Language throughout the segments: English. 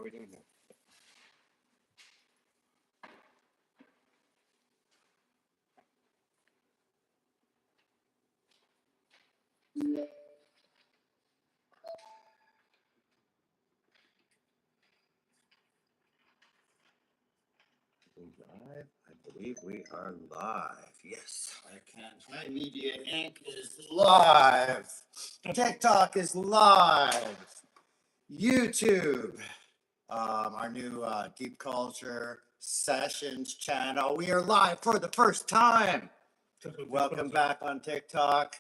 we doing here? Live? I believe we are live. Yes, I can. High Media Inc. is live. TikTok is live. YouTube, our new Deep Culture Sessions channel. We are live for the first time. Welcome back on TikTok.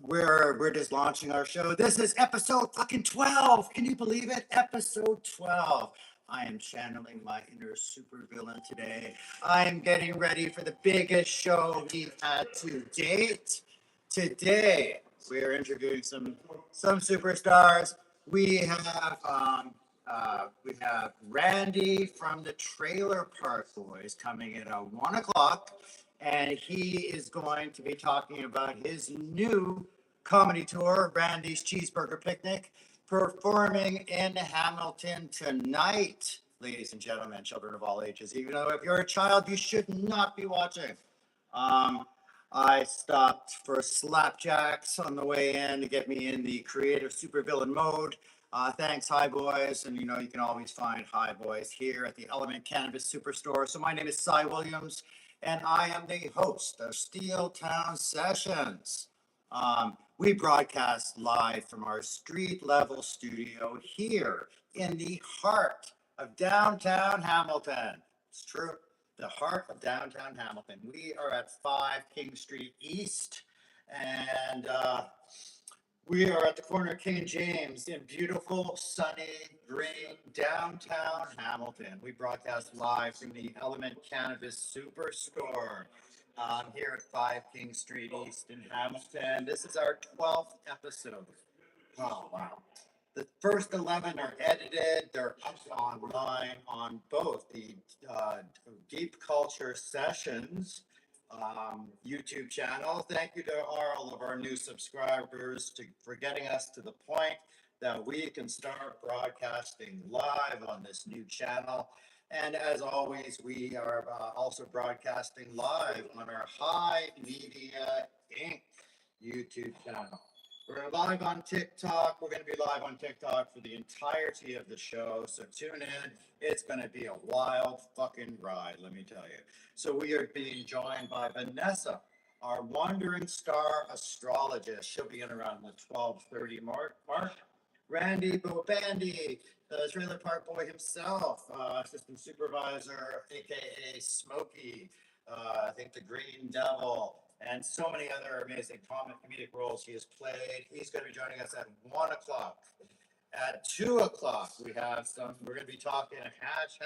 We're just launching our show. This is episode fucking 12. Can you believe it? Episode 12. I am channeling my inner supervillain today. I am getting ready for the biggest show we've had to date. Today, we are interviewing some superstars. We have Randy from the Trailer Park Boys coming in at 1 o'clock, and he is going to be talking about his new comedy tour, Randy's Cheeseburger Picnic, performing in Hamilton tonight. Ladies and gentlemen, children of all ages, even though if you're a child, you should not be watching. I stopped for slapjacks on the way in to get me in the creative supervillain mode. Thanks, Hi Boys, and you can always find Hi Boys here at the Element Cannabis Superstore. So my name is Cy Williams, and I am the host of Steel Town Sessions. We broadcast live from our street level studio here in the heart of downtown Hamilton. It's true, the heart of downtown Hamilton. We are at 5 King Street East, and we are at the corner of King and James in beautiful, sunny, green downtown Hamilton. We broadcast live from the Element Cannabis Superstore here at 5 King Street East in Hamilton. This is our 12th episode. Oh, wow. The first 11 are edited. They're up online on both the Deep Culture Sessions YouTube channel. Thank you to all of our new subscribers for getting us to the point that we can start broadcasting live on this new channel. And as always, we are also broadcasting live on our High Media Inc. YouTube channel. We're live on TikTok. We're going to be live on TikTok for the entirety of the show. So tune in. It's going to be a wild fucking ride, let me tell you. So we are being joined by Vanessa, our wandering star astrologist. She'll be in around the 12:30 mark. Randy Bobandy, the Trailer Park Boy himself, assistant supervisor, aka Smokey. I think the Green Devil, and so many other amazing comedic roles he has played. He's going to be joining us at 1 o'clock. At 2 o'clock, we're going to be talking hash.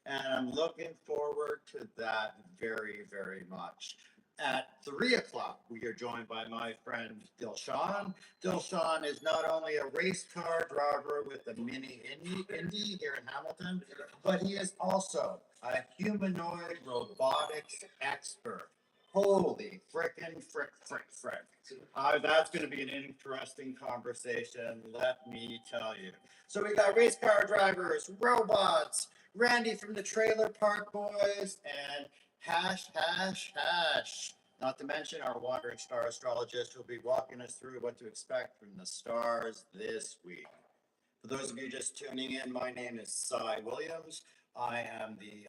And I'm looking forward to that very, very much. At 3 o'clock, we are joined by my friend Dilshan. Dilshan is not only a race car driver with the Mini Indy here in Hamilton, but he is also a humanoid robotics expert. Holy frickin' frick. That's going to be an interesting conversation, let me tell you. So we got race car drivers, robots, Randy from the Trailer Park Boys, and hash. Not to mention our wandering star astrologist who will be walking us through what to expect from the stars this week. For those of you just tuning in, my name is Cy Williams. I am the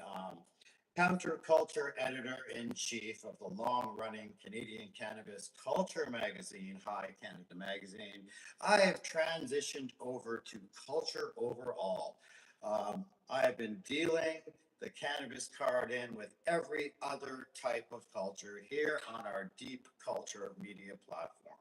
counterculture editor-in-chief of the long-running Canadian cannabis culture magazine, High Canada Magazine. I have transitioned over to culture overall. I have been dealing the cannabis card in with every other type of culture here on our Deep Culture media platform.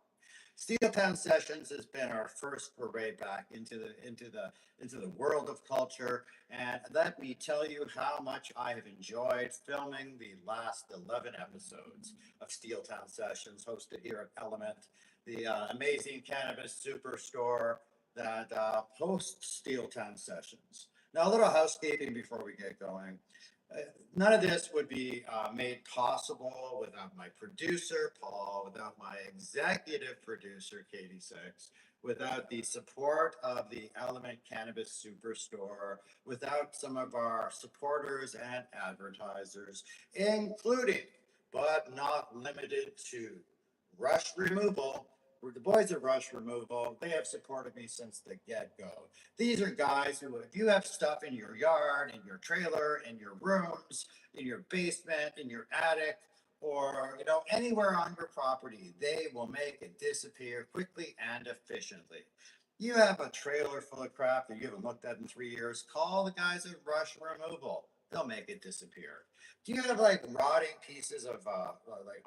Steel Town Sessions has been our first foray back into the world of culture, and let me tell you how much I have enjoyed filming the last 11 episodes of Steel Town Sessions, hosted here at Element, the amazing cannabis superstore that hosts Steel Town Sessions. Now, a little housekeeping before we get going. None of this would be made possible without my producer, Paul, without my executive producer, Katie Six, without the support of the Element Cannabis Superstore, without some of our supporters and advertisers, including but not limited to Rush Removal. The boys at Rush Removal, they have supported me since the get-go. These are guys who, if you have stuff in your yard, in your trailer, in your rooms, in your basement, in your attic, or anywhere on your property, they will make it disappear quickly and efficiently. You have a trailer full of crap that you haven't looked at in 3 years, call the guys at Rush Removal. They'll make it disappear. Do you have like rotting pieces of like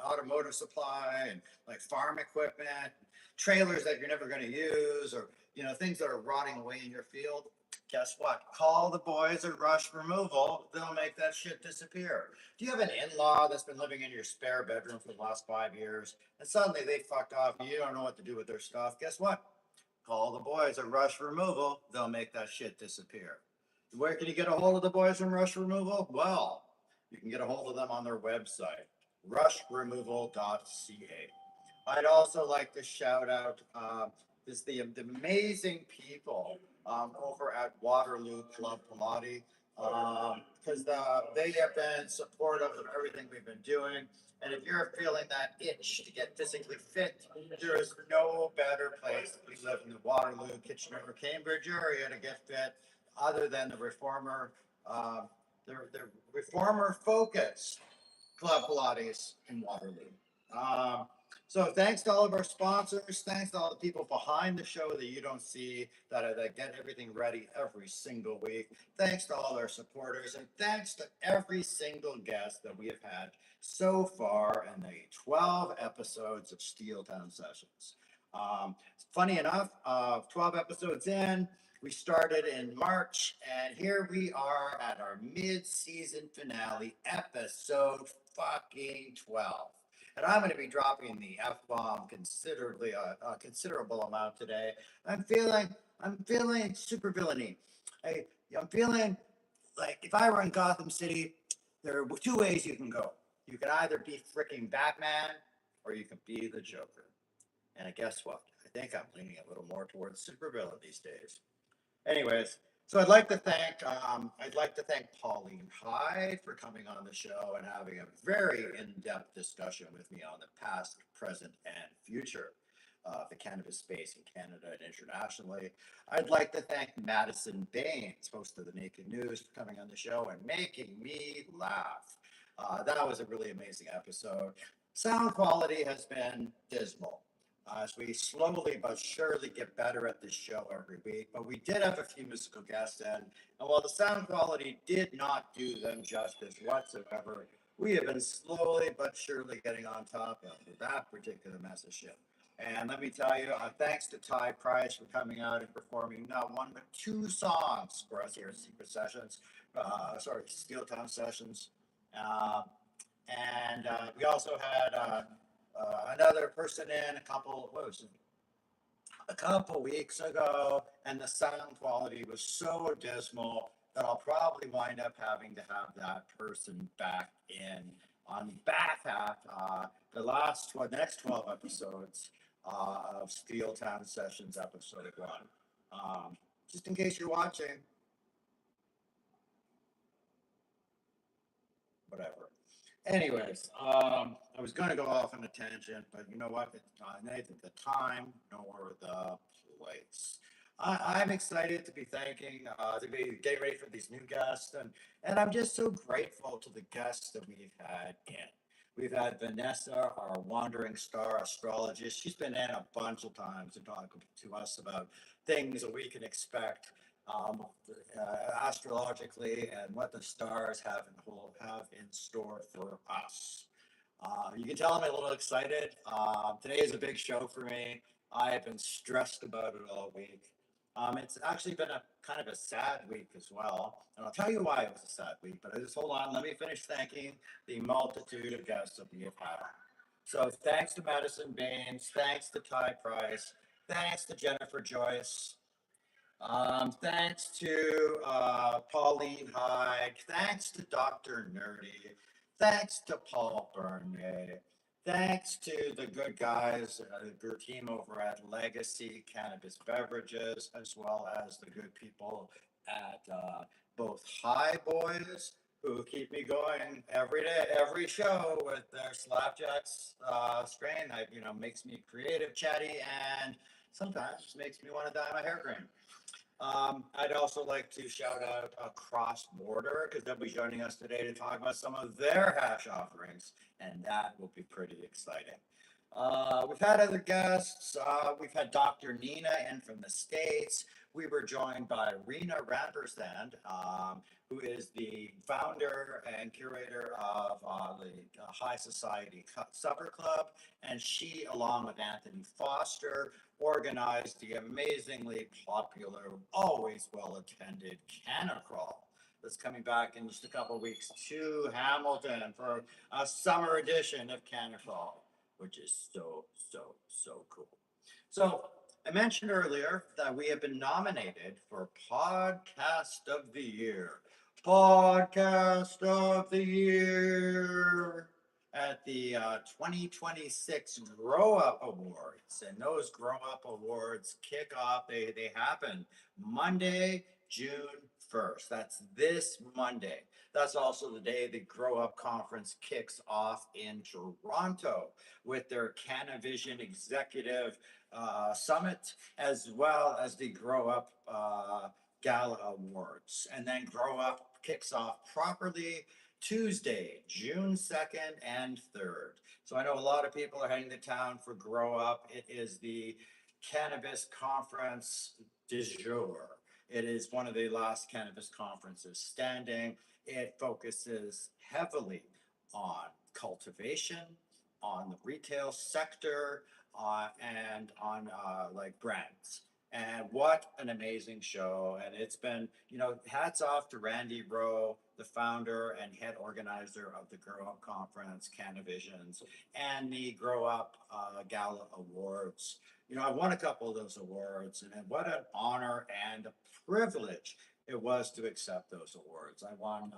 automotive supply and like farm equipment, trailers that you're never going to use, or things that are rotting away in your field? Guess what? Call the boys at Rush Removal. They'll make that shit disappear. Do you have an in-law that's been living in your spare bedroom for the last 5 years, and suddenly they fucked off and you don't know what to do with their stuff? Guess what? Call the boys at Rush Removal. They'll make that shit disappear. Where can you get a hold of the boys from Rush Removal? Well, you can get a hold of them on their website, rushremoval.ca. I'd also like to shout out the amazing people over at Waterloo Club Pilates, because they have been supportive of everything we've been doing. And if you're feeling that itch to get physically fit, there is no better place. We live in the Waterloo, Kitchener, Cambridge area to get fit, other than the reformer focused Club Pilates in Waterloo. So thanks to all of our sponsors. Thanks to all the people behind the show that you don't see, that get everything ready every single week. Thanks to all our supporters, and thanks to every single guest that we have had so far in the 12 episodes of Steel Town Sessions. Funny enough, 12 episodes in, we started in March, and here we are at our mid-season finale, episode fucking 12. And I'm going to be dropping the F-bomb a considerable amount today. I'm feeling super villainy. I'm feeling like if I were in Gotham City, there are two ways you can go. You can either be freaking Batman, or you can be the Joker. And guess what? I think I'm leaning a little more towards supervillain these days. Anyways, so I'd like to thank Pauline Hyde for coming on the show and having a very in-depth discussion with me on the past, present, and future of the cannabis space in Canada and internationally. I'd like to thank Madison Baines, host of the Naked News, for coming on the show and making me laugh. That was a really amazing episode. Sound quality has been dismal, as we slowly but surely get better at this show every week. But we did have a few musical guests in, and while the sound quality did not do them justice whatsoever, we have been slowly but surely getting on top of that particular message. And let me tell you, thanks to Ty Price for coming out and performing not one but two songs for us here at Secret Sessions, Steel Town Sessions. And we also had another person in a couple weeks ago, and the sound quality was so dismal that I'll probably wind up having to have that person back in on the back half, the next 12 episodes of Steel Town Sessions episode 1. Just in case you're watching, whatever. Anyways, I was going to go off on a tangent, but you know what? It's neither the time nor the place. I'm excited to be to be getting ready for these new guests, and I'm just so grateful to the guests that we've had in. We've had Vanessa, our wandering star astrologist. She's been in a bunch of times to talk to us about things that we can expect astrologically and what the stars have in store for us. You can tell I'm a little excited. Today is a big show for me. I have been stressed about it all week. It's actually been a kind of a sad week as well, and I'll tell you why it was a sad week. But just hold on, let me finish thanking the multitude of guests that we have had. So thanks to Madison Baines, thanks to Ty Price, thanks to Jennifer Joyce. Thanks to Pauline Hyde. Thanks to Dr. Nerdy. Thanks to Paul Bernier. Thanks to the good guys, your team over at Legacy Cannabis Beverages, as well as the good people at both High Boys, who keep me going every day, every show with their Slapjacks strain that makes me creative, chatty, and sometimes makes me want to dye my hair green. I'd also like to shout out Cross Border because they'll be joining us today to talk about some of their hash offerings, and that will be pretty exciting. We've had other guests. We've had Dr. Nina in from the States. We were joined by Rena Rampersand, who is the founder and curator of the High Society Supper Club. And she, along with Anthony Foster, organized the amazingly popular, always well attended Canna Crawl that's coming back in just a couple of weeks to Hamilton for a summer edition of Canna Crawl, which is so cool. So I mentioned earlier that we have been nominated for Podcast of the Year. Podcast of the Year at the 2026 Grow Up Awards. And those Grow Up Awards kick off, they happen Monday, June 1st. That's this Monday. That's also the day the Grow Up Conference kicks off in Toronto with their Canavision Executive Summit, as well as the Grow Up Gala Awards. And then Grow Up kicks off properly Tuesday, June 2nd and 3rd. So I know a lot of people are heading to town for Grow Up. It is the cannabis conference du jour. It is one of the last cannabis conferences standing. It focuses heavily on cultivation, on the retail sector, and on like brands. And what an amazing show. And it's been, hats off to Randy Rowe, the founder and head organizer of the Grow Up Conference, Canavisions, and the Grow Up Gala Awards. I won a couple of those awards, and what an honor and a privilege it was to accept those awards. I won,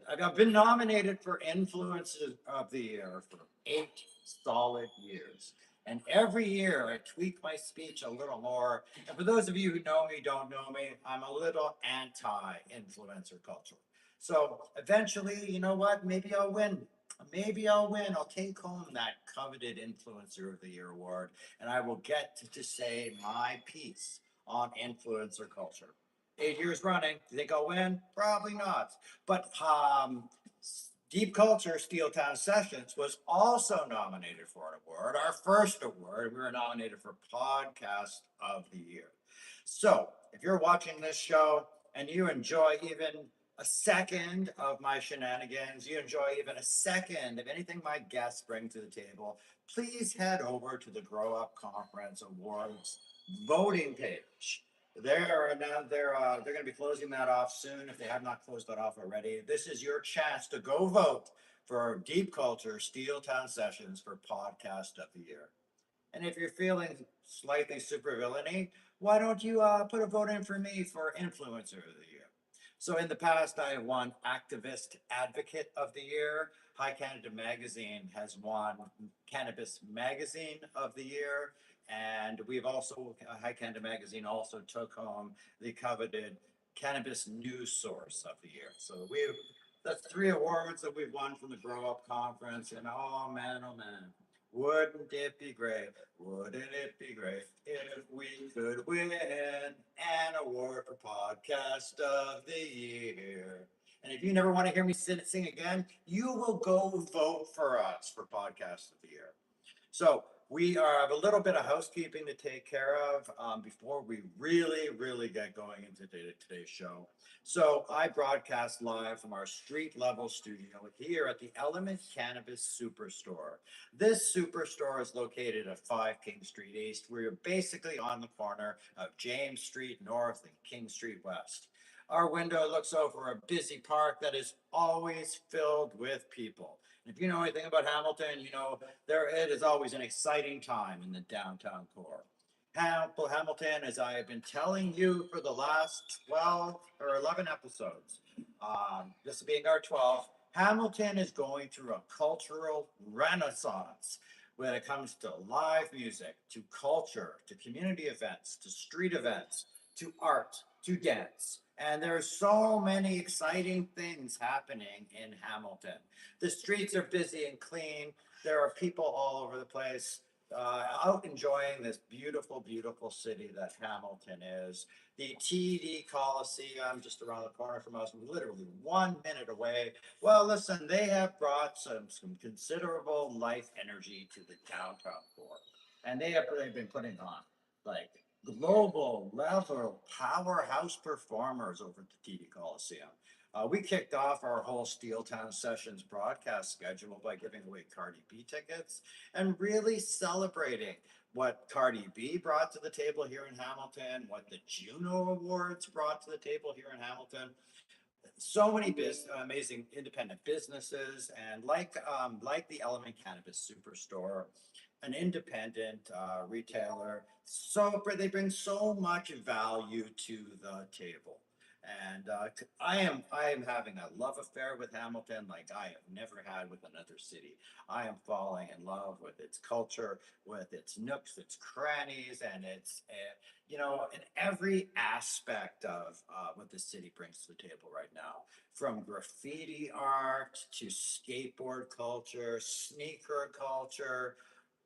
I've been nominated for Influencers of the Year for 8 solid years. And every year I tweak my speech a little more. And for those of you who know me, don't know me, I'm a little anti-influencer culture. So eventually, you know what? Maybe I'll win. I'll take home that coveted Influencer of the Year award, and I will get to say my piece on influencer culture. 8 years running. Do you think I'll win? Probably not. But Deep Culture Steel Town Sessions was also nominated for an award, our first award. We were nominated for Podcast of the Year. So if you're watching this show and you enjoy even a second of my shenanigans, you enjoy even a second of anything my guests bring to the table, please head over to the Grow Up Conference Awards voting page. They're going to be closing that off soon if they have not closed that off already. This is your chance to go vote for Deep Culture Steel Town Sessions for Podcast of the Year. And if you're feeling slightly super villainy, why don't you put a vote in for me for Influencer of the Year? So in the past, I have won Activist Advocate of the Year. High Canada Magazine has won Cannabis Magazine of the Year. And we've also, High Canada Magazine also took home the coveted Cannabis News Source of the Year. So that's 3 awards that we've won from the Grow Up Conference. And oh man, wouldn't it be great? Wouldn't it be great if we could win an award for Podcast of the Year? And if you never want to hear me sing again, you will go vote for us for Podcast of the Year. So we have a little bit of housekeeping to take care of before we really get going into today's show. So I broadcast live from our street level studio here at the Element Cannabis Superstore. This superstore is located at 5 King Street East. We're basically on the corner of James Street North and King Street West. Our window looks over a busy park that is always filled with people. If you know anything about Hamilton, you know it is always an exciting time in the downtown core. Hamilton, as I have been telling you for the last 12 or 11 episodes, this being our 12th, Hamilton is going through a cultural renaissance when it comes to live music, to culture, to community events, to street events, to art, to dance. And there's so many exciting things happening in Hamilton. The streets are busy and clean. There are people all over the place out enjoying this beautiful, beautiful city that Hamilton is. The TD Coliseum, just around the corner from us, literally 1 minute away. Well, listen, they have brought some considerable life energy to the downtown core, and they've been putting on like global level powerhouse performers over at the TD Coliseum. We kicked off our whole Steel Town Sessions broadcast schedule by giving away Cardi B tickets and really celebrating what Cardi B brought to the table here in Hamilton, what the Juno Awards brought to the table here in Hamilton. So many amazing independent businesses, and like the Element Cannabis Superstore, an independent retailer. So they bring so much value to the table. And I am having a love affair with Hamilton like I have never had with another city. I am falling in love with its culture, with its nooks, its crannies, and in every aspect of what the city brings to the table right now, from graffiti art to skateboard culture, sneaker culture,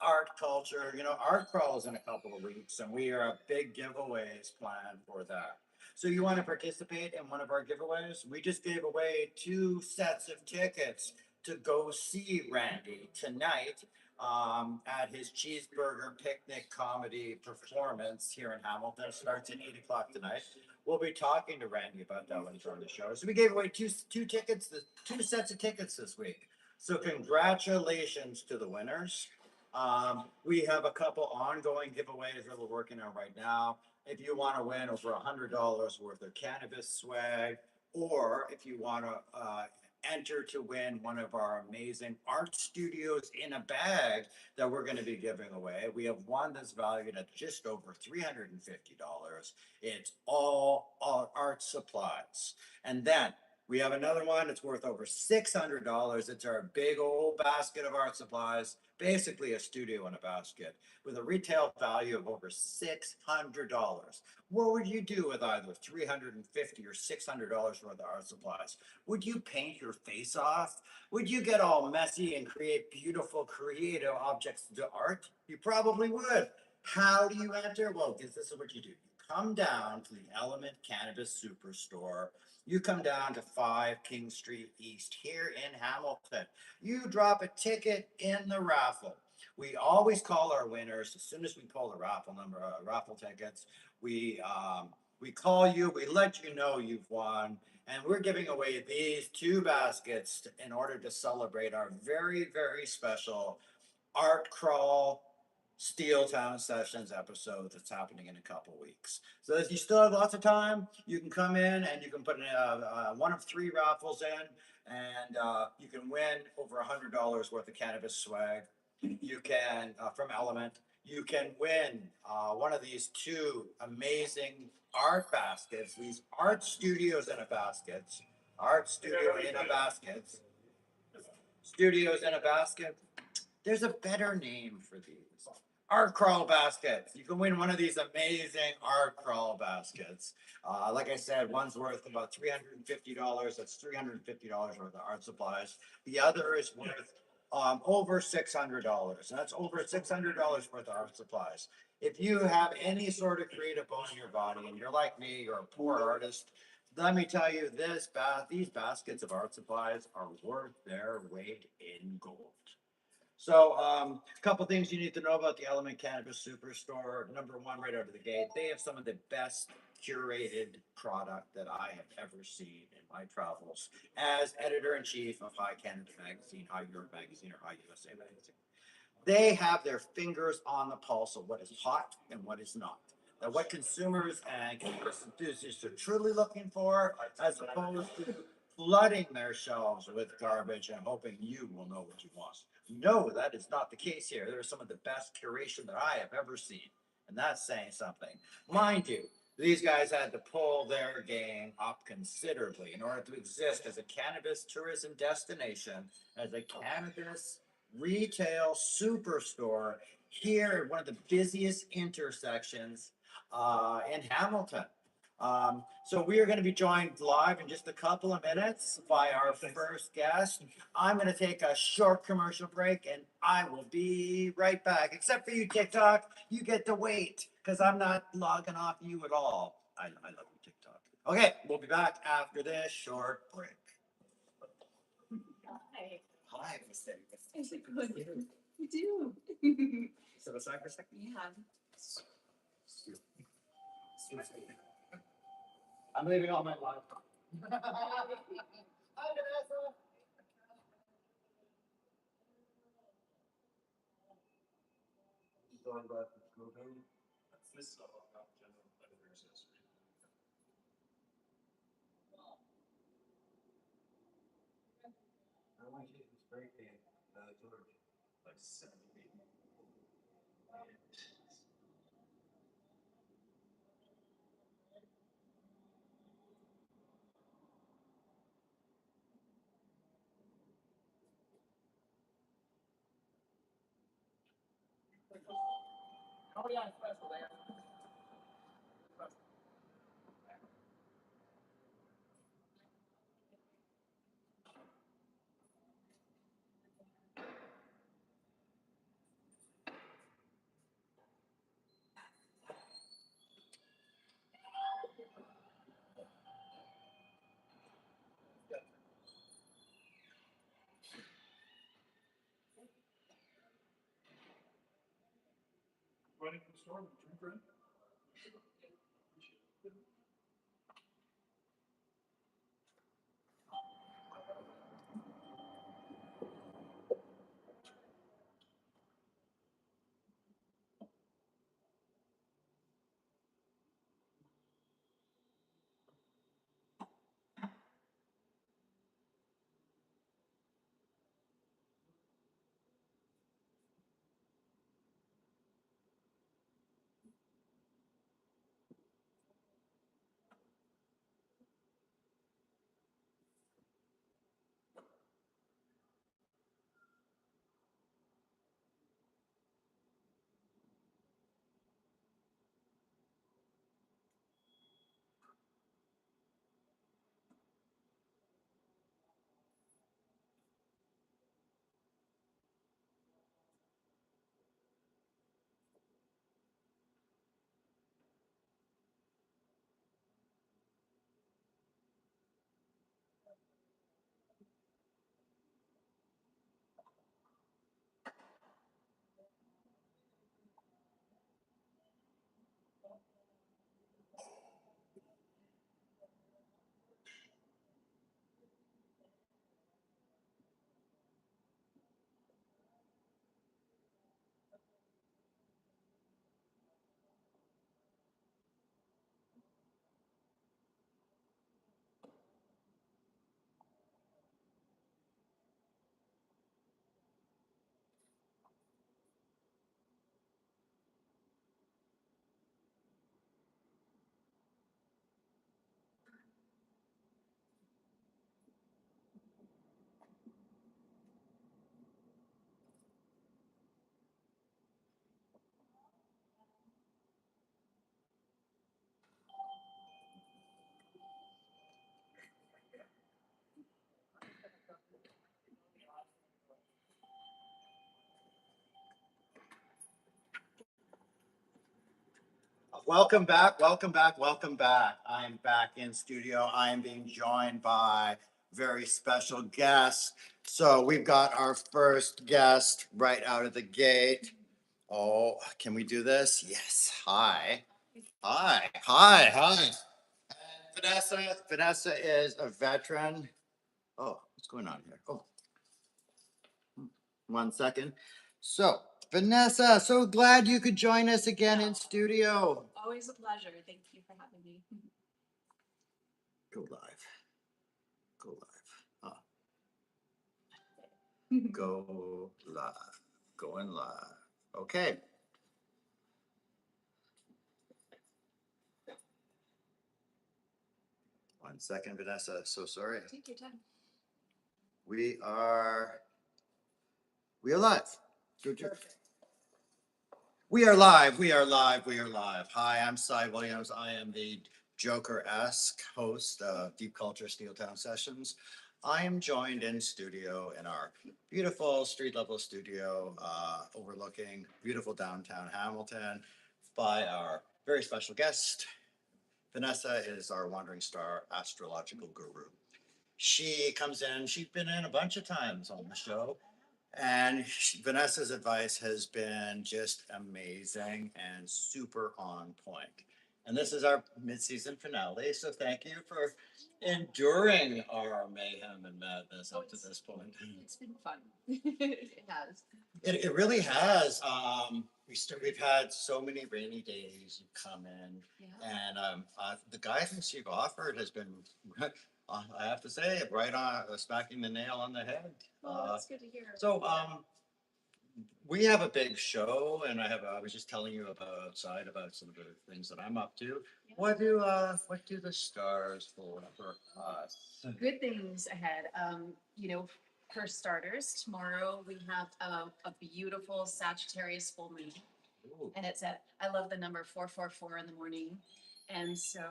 art culture. Art crawl is in a couple of weeks, and we are big giveaways planned for that. So you want to participate in one of our giveaways? We just gave away 2 sets of tickets to go see Randy tonight at his cheeseburger picnic comedy performance here in Hamilton. It starts at 8 o'clock tonight. We'll be talking to Randy about that later on the show. So we gave away two tickets, 2 sets of tickets this week. So congratulations to the winners. We have a couple ongoing giveaways that we're working on right now. If you want to win over $100 worth of cannabis swag, or if you want to enter to win one of our amazing art studios in a bag that we're going to be giving away. We have one that's valued at just over $350. It's all art supplies. And then we have another one that's worth over $600. It's our big old basket of art supplies, basically a studio in a basket, with a retail value of over $600. What would you do with either $350 or $600 worth of art supplies? Would you paint your face off? Would you get all messy and create beautiful, creative objects to art? You probably would. How do you enter? Well, this is what you do. You come down to the Element Cannabis Superstore. You come down to 5 King Street East here in Hamilton. You drop a ticket in the raffle. We always call our winners as soon as we pull the raffle number, raffle tickets. We call you, we let you know you've won, and we're giving away these 2 baskets in order to celebrate our very, very special Art Crawl Steel Town Sessions episode that's happening in a couple weeks. So if you still have lots of time, you can come in and you can put one of 3 raffles in, and you can win over $100 worth of cannabis swag. You can from Element. You can win one of these 2 amazing art baskets. These art studios in a basket. Art studio in a basket. Studios in a basket. There's a better name for these. Art crawl baskets. You can win one of these amazing art crawl baskets. Like I said, one's worth about $350. That's $350 worth of art supplies. The other is worth over $600, and that's over $600 worth of art supplies. If you have any sort of creative bone in your body, and you're like me, you're a poor artist, let me tell you, these baskets of art supplies are worth their weight in gold. So, a couple things you need to know about the Element Cannabis Superstore. Number one, right out of the gate, they have some of the best curated product that I have ever seen in my travels as editor in chief of High Canada Magazine, High Europe Magazine, or High USA Magazine. They have their fingers on the pulse of what is hot and what is not. Now, what consumers and cannabis enthusiasts are truly looking for, as opposed to flooding their shelves with garbage and hoping you will know what you want. No, that is not the case here. There's some of the best curation that I have ever seen, and that's saying something. Mind you, these guys had to pull their game up considerably in order to exist as a cannabis tourism destination, as a cannabis retail superstore here at one of the busiest intersections in Hamilton. So we are going to be joined live in just a couple of minutes by our first guest. I'm going to take a short commercial break and I will be right back. Except for you, TikTok, you get to wait because I'm not logging off you at all. I love you, TikTok. Okay, we'll be back after this short break. Hi. Hi, Miss Davis. Is it good? You do. Sit aside for a second. Yeah. I'm leaving all my live. Hi, Vanessa. I want you to spray paint, George. Like 70 feet. Oh yeah, special there. Running from the store, drink run. Welcome back, welcome back, welcome back. I am back in studio. I am being joined by very special guests. So we've got our first guest right out of the gate. Oh, can we do this? Yes. Hi. Hi. Hi. Hi. And Vanessa is a veteran. Oh, what's going on here? Oh, 1 second. So, Vanessa, so glad you could join us again in studio. Always a pleasure. Thank you for having me. Go live. Go live. Go live. Going live. Okay. 1 second, Vanessa. So sorry. Take your time. We are live. We are live. We are live. We are live. Hi, I'm Cy Williams. I am the Joker-esque host of Deep Culture Steeltown Sessions. I am joined in studio in our beautiful street level studio overlooking beautiful downtown Hamilton by our very special guest. Vanessa is our wandering star astrological guru. She comes in, she's been in a bunch of times on the show. And Vanessa's advice has been just amazing and super on point. And this is our mid-season finale, so thank you for enduring our mayhem and madness up to this point. It's been fun. It has. It really has. We've had so many rainy days. You come in, Yeah. and the guidance you've offered has been, I have to say, right on smacking the nail on the head. Well, that's good to hear. So, we have a big show, and I was just telling you outside about some of the things that I'm up to. Yeah. What do the stars for us? Good things ahead. For starters, tomorrow we have a beautiful Sagittarius full moon, Ooh. and I love the number 444 in the morning, and so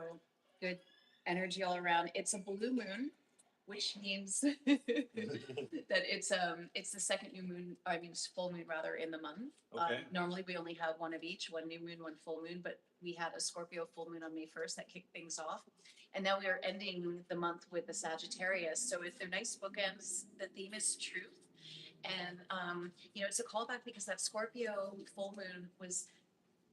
good energy all around. It's a blue moon, which means that it's the second full moon rather in the month. Okay. Normally we only have one of each, one new moon, one full moon, but we had a Scorpio full moon on May 1st that kicked things off. And now we are ending the month with the Sagittarius. So they're nice bookends. The theme is truth. And it's a callback because that Scorpio full moon was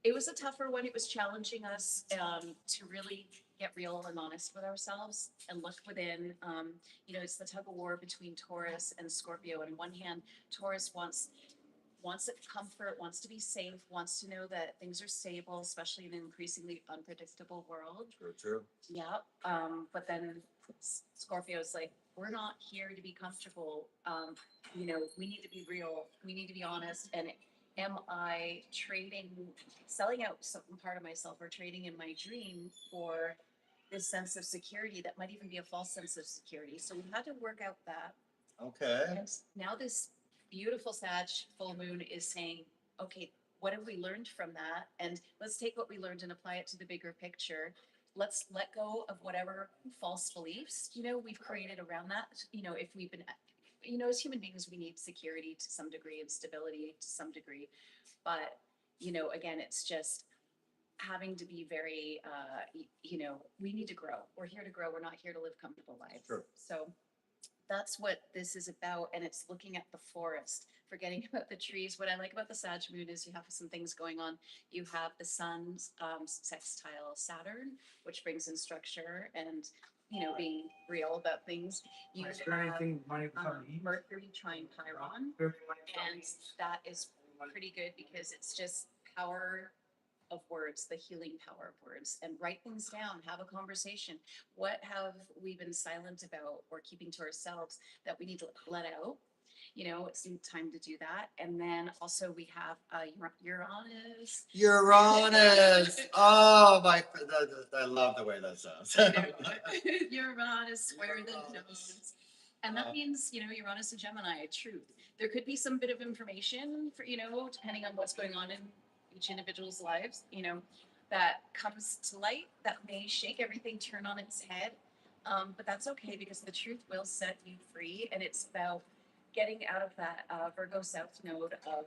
a tougher one. It was challenging us to really get real and honest with ourselves and look within. It's the tug of war between Taurus and Scorpio. On one hand, Taurus wants comfort, wants to be safe, wants to know that things are stable, especially in an increasingly unpredictable world. True. Yeah. But then Scorpio's like, we're not here to be comfortable. We need to be real. We need to be honest. And am I selling out some part of myself or trading in my dream for this sense of security that might even be a false sense of security? So we had to work out that. Okay. And now this beautiful Sag full moon is saying, okay, what have we learned from that? And let's take what we learned and apply it to the bigger picture. Let's let go of whatever false beliefs, we've created around that. If we've been, as human beings, we need security to some degree and stability to some degree. But, again, it's just having to be very, we need to grow. We're here to grow. We're not here to live comfortable lives. Sure. So that's what this is about. And it's looking at the forest, forgetting about the trees. What I like about the Sag moon is you have some things going on. You have the sun's sextile Saturn, which brings in structure and, being real about things. You have Mercury trine Chiron, and that is pretty good because it's just power of words, the healing power of words, and write things down, have a conversation. What have we been silent about or keeping to ourselves that we need to let out? It's time to do that. And then also we have Uranus. Uranus. Oh my! I love the way that sounds. Uranus, where the nose. And that means, Uranus and Gemini, truth. There could be some bit of information for, depending on what's going on in each individual's lives, that comes to light that may shake everything, turn on its head. But that's okay because the truth will set you free. And it's about getting out of that Virgo South node of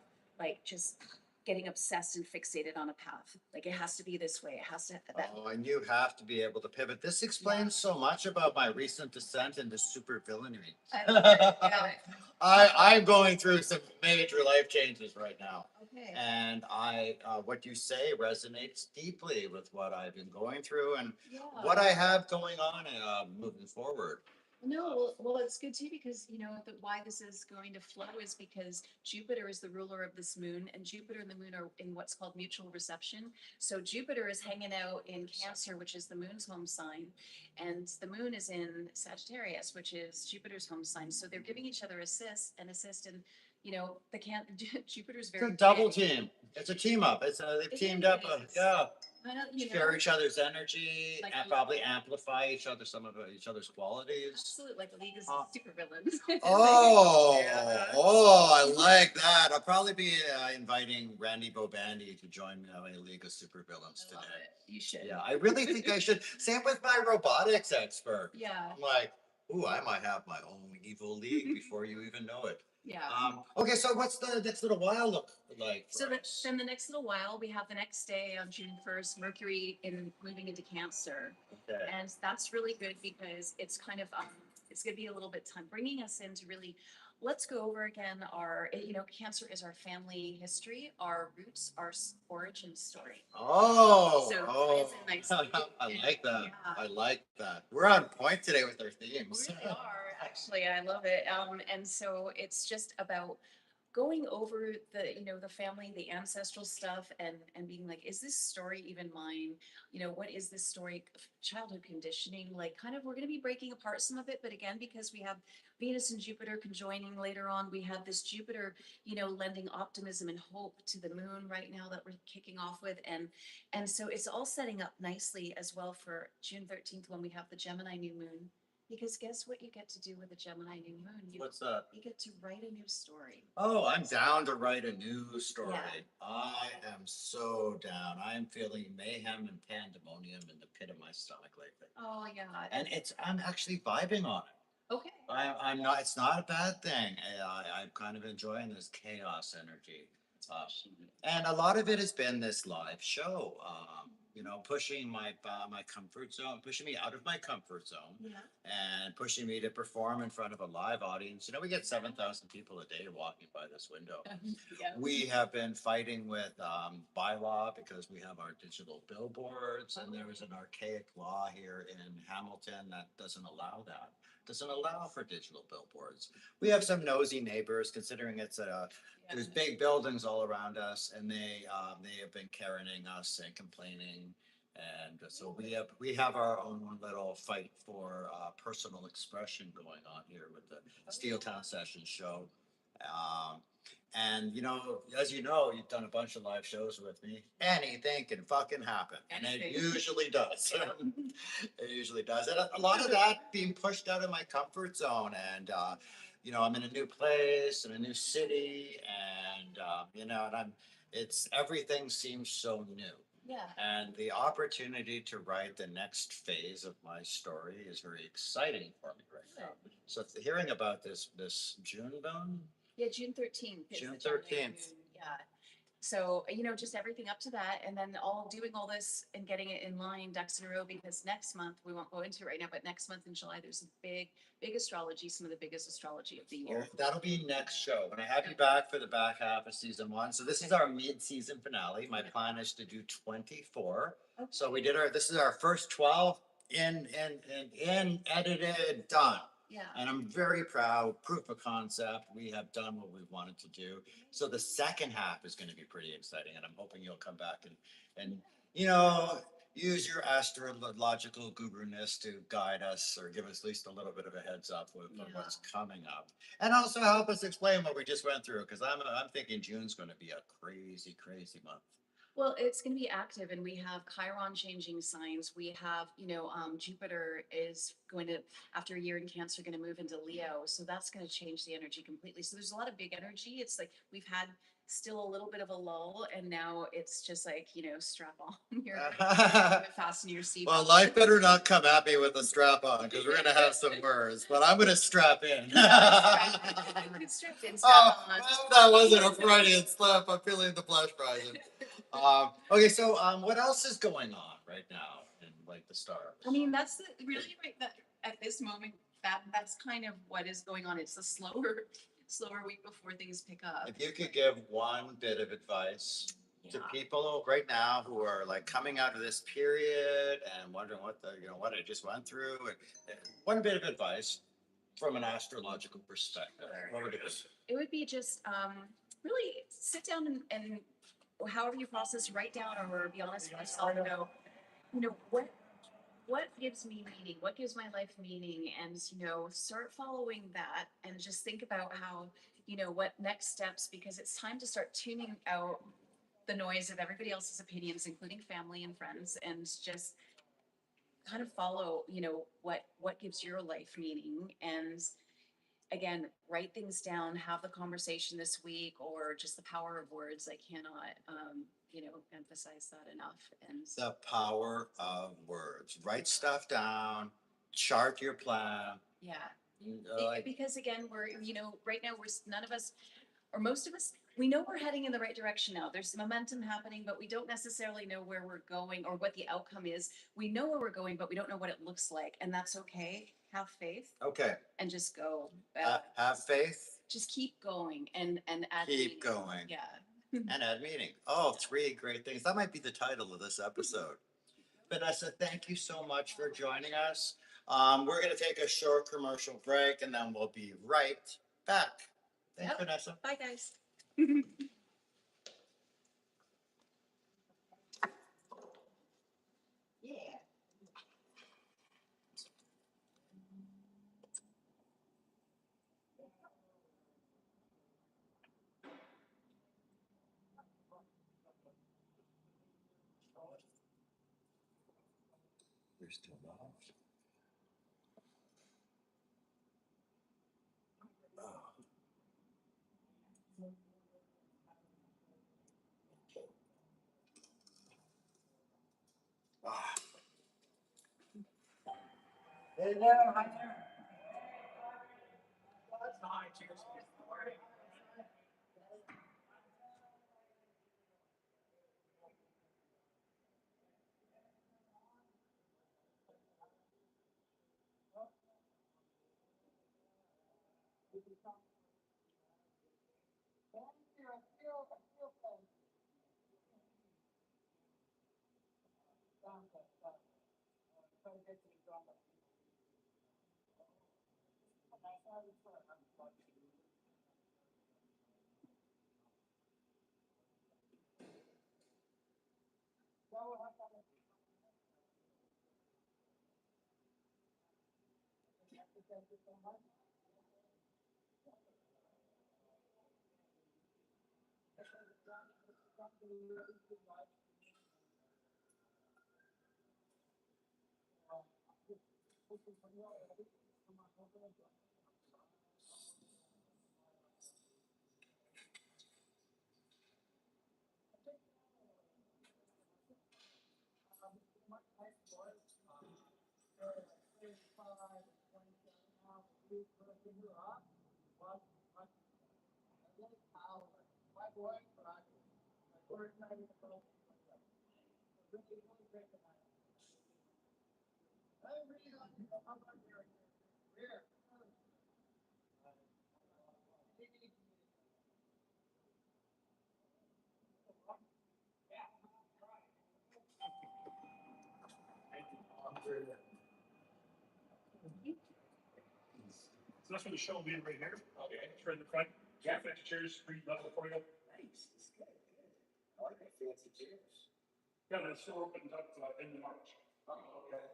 just getting obsessed and fixated on a path. It has to be this way. It has to. And you have to be able to pivot. This explains so much about my recent descent into super villainy. I love it. Yeah. I'm going through some major life changes right now. Okay. And what you say resonates deeply with what I've been going through and what I have going on moving forward. No, well, it's good too because why this is going to flow is because Jupiter is the ruler of this moon, and Jupiter and the moon are in what's called mutual reception. So Jupiter is hanging out in Cancer, which is the moon's home sign, and the moon is in Sagittarius, which is Jupiter's home sign. So they're giving each other assist and you know, the can Jupiter's It's a very double big. team. It's a team up. They've It teamed up. is. Yeah, You share know, each other's energy like and probably amplify some of each other's qualities. absolutely like a league of Uh, super villains. Oh, Yeah. oh, I like that. I'll probably be inviting Randy Bobandy to join me on a League of Supervillains I love today. it. You should. Yeah, I really think I should. Same with my robotics expert. Yeah. I'm like, ooh, I might have my own evil league before you even know it. Yeah. Okay, so what's the next little while look like So for us? then the next little while, we have the next day on June 1st, Mercury in moving into Cancer. Okay. And that's really good because it's kind of, it's going to be a little bit time bringing us into really, let's go over again our, you know, Cancer is our family history, our roots, our origin story. Oh, So oh, ties in nicely. I like that. Yeah. I like that. We're on point today with our We themes. really are, actually. I love it. And so it's just about going over the, you know, the family, the ancestral stuff, and being like, is this story even mine? You know, what is this story of childhood conditioning? Like, kind of, we're going to be breaking apart some of it, but again, because we have Venus and Jupiter conjoining later on, we have this Jupiter, you know, lending optimism and hope to the moon right now that we're kicking off with, and so it's all setting up nicely as well for June 13th when we have the Gemini new moon. Because guess what you get to do with a Gemini new moon? What's that? You get to write a new story. Oh, I'm down to write a new story. Yeah. I am so down. I am feeling mayhem and pandemonium in the pit of my stomach lately. Oh, yeah. And I'm actually vibing on it. Okay. I'm not, it's not a bad thing. I'm kind of enjoying this chaos energy. And a lot of it has been this live show, you know, pushing my comfort zone, pushing me out of my comfort zone, Yeah. and pushing me to perform in front of a live audience. You know, we get 7,000 people a day walking by this window. Yeah. We have been fighting with bylaw because we have our digital billboards, and there is an archaic law here in Hamilton that doesn't allow that. Doesn't allow for digital billboards. We have some nosy neighbors, considering there's big buildings all around us, and they have been Karening us and complaining, and so we have our own little fight for personal expression going on here with the Steel Town Sessions show. Um, and you know, as you know, you've done a bunch of live shows with me. Anything can fucking happen, and it Anything. usually does. Yeah. It usually does, and a lot of that being pushed out of my comfort zone. And you know, I'm in a new place, in a new city, and you know, and it's everything seems so new. Yeah. And the opportunity to write the next phase of my story is very exciting for me right now. So hearing about this June moon, Yeah, June 13th. is June the Gemini 13th. moon. Yeah. So, you know, just everything up to that, and then doing all this and getting it in line, ducks in a row, because next month, we won't go into it right now, but next month in July, there's a big astrology, some of the biggest astrology of the well, year. that'll be next show. When I have you back for the back half of season one. So this is our mid-season finale. My plan is to do 24. So this is our first 12 in edited, done. Yeah. And I'm very proud, proof of concept. We have done what we wanted to do. So the second half is going to be pretty exciting, and I'm hoping you'll come back and you know, use your astrological guruness to guide us or give us at least a little bit of a heads up with what's coming up, and also help us explain what we just went through. Because I'm thinking June's going to be a crazy month. Well, it's going to be active, and we have Chiron changing signs. We have, you know, Jupiter is going to, after a year in Cancer, going to move into Leo. So that's going to change the energy completely. So there's a lot of big energy. It's like we've had still a little bit of a lull, and now it's just like, you know, strap on your, fasten your seatbelt. Well, life better not come at me with a strap on, because we're gonna have some words. But I'm gonna strap in. Strap in, strap Oh, on. that wasn't a Freudian slip. I'm feeling the flesh rising. Okay, so what else is going on right now in like the stars? I mean, that's really right that at this moment that's kind of what is going on. It's a slower week before things pick up. If you could give one bit of advice to people right now who are like coming out of this period and wondering what what I just went through, and one bit of advice from an astrological perspective, what would it be? It would be just really sit down and however you process, write down or be honest with yourself. You know what gives me meaning, what gives my life meaning, and you know, start following that, and just think about how you know, what next steps, because it's time to start tuning out the noise of everybody else's opinions, including family and friends, and just kind of follow, you know, what gives your life meaning. And again, write things down, have the conversation this week, or just the power of words. I cannot, you know, emphasize that enough. And The power of words. Write stuff down, chart your plan. yeah, Like, because again, we're, you know, right now none of us, or most of us, we know we're heading in the right direction now. There's momentum happening, but we don't necessarily know where we're going or what the outcome is. We know where we're going, but we don't know what it looks like, and that's okay. Have faith okay, and just go. have faith, Just keep going and add keep meaning. going, Yeah. and add meaning. Oh, three great things. That might be the title of this episode. Vanessa, thank you so much for joining us. We're going to take a short commercial break and then we'll be right back. Thanks, Yep. Vanessa. Bye, guys. Yeah. You're still live. Oh. Ah. Hello, hi there. Hi, cheers. So that's where the show will be right here. Okay. It's right in the front. Yeah. Fancy chairs, 3 level before you go. Nice. This is good. I like that fancy chairs. Yeah, and it's still open up in March. Oh, okay.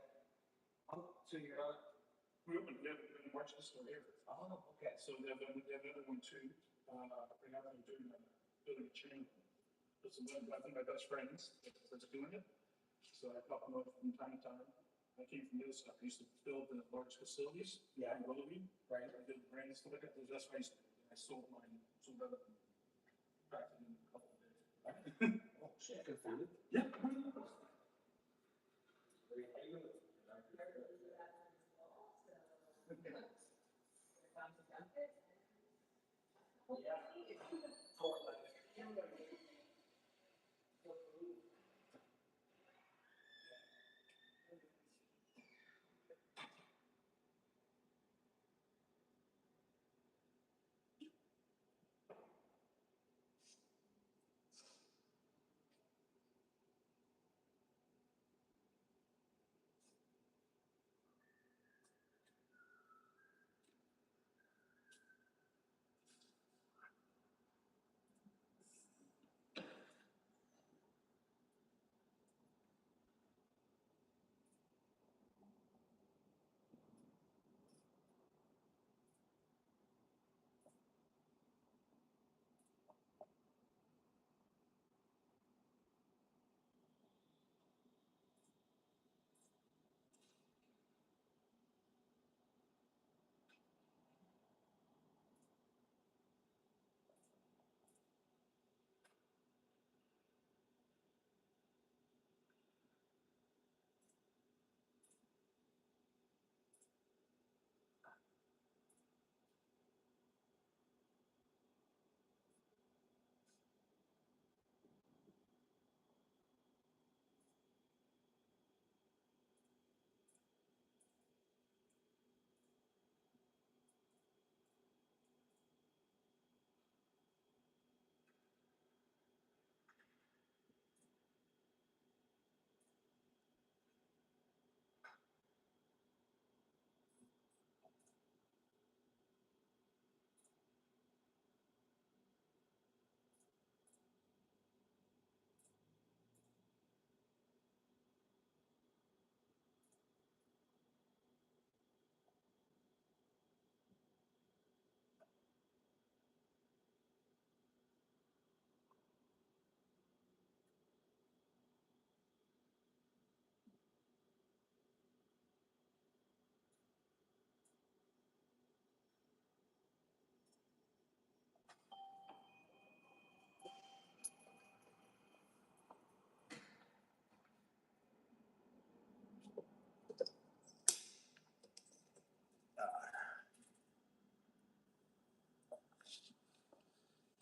So you're, We opened it in March this year. oh, okay. So they have another one too. Right now they're doing building a chain. It's one I think my best friends that's doing it. So I help them out from time to time. I came from the other stuff. I used to build the large facilities. Yeah. In Willoughby. Right. I did brand and stuff like that. That's what I used to do. I sold mine, sold other back in a couple of days. Oh, shit. Good food. Yeah.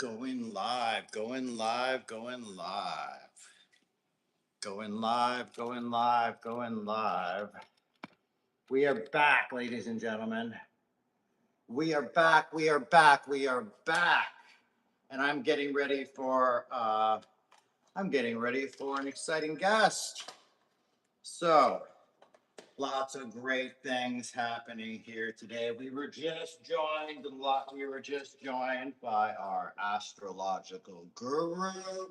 Going live, going live, going live. Going live, going live, going live. We are back, ladies and gentlemen. We are back, we are back, we are back. And I'm getting ready for an exciting guest. So, lots of great things happening here today. We were just joined by our astrological guru,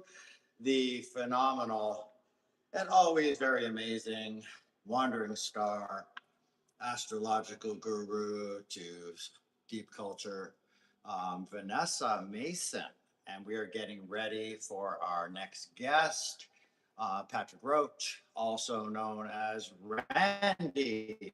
the phenomenal and always very amazing wandering star, astrological guru to deep culture, Vanessa Mason. And we are getting ready for our next guest, Patrick Roach, also known as Randy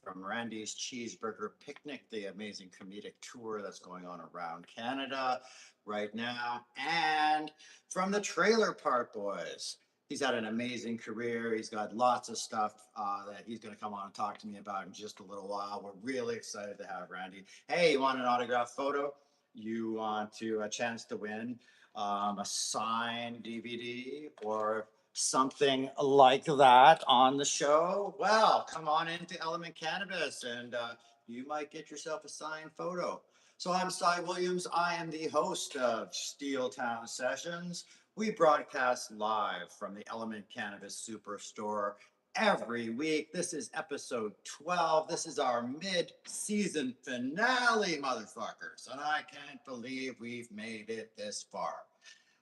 from Randy's Cheeseburger Picnic, the amazing comedic tour that's going on around Canada right now, and from the Trailer Park Boys. He's had an amazing career. He's got lots of stuff that he's going to come on and talk to me about in just a little while. We're really excited to have Randy. Hey, you want an autograph photo? You want a chance to win a signed DVD or something like that on the show? Well, come on into Element Cannabis and you might get yourself a signed photo. So I'm Cy Williams. I am the host of Steel Town Sessions. We broadcast live from the Element Cannabis Superstore every week. This is episode 12. This is our mid-season finale, motherfuckers. And I can't believe we've made it this far.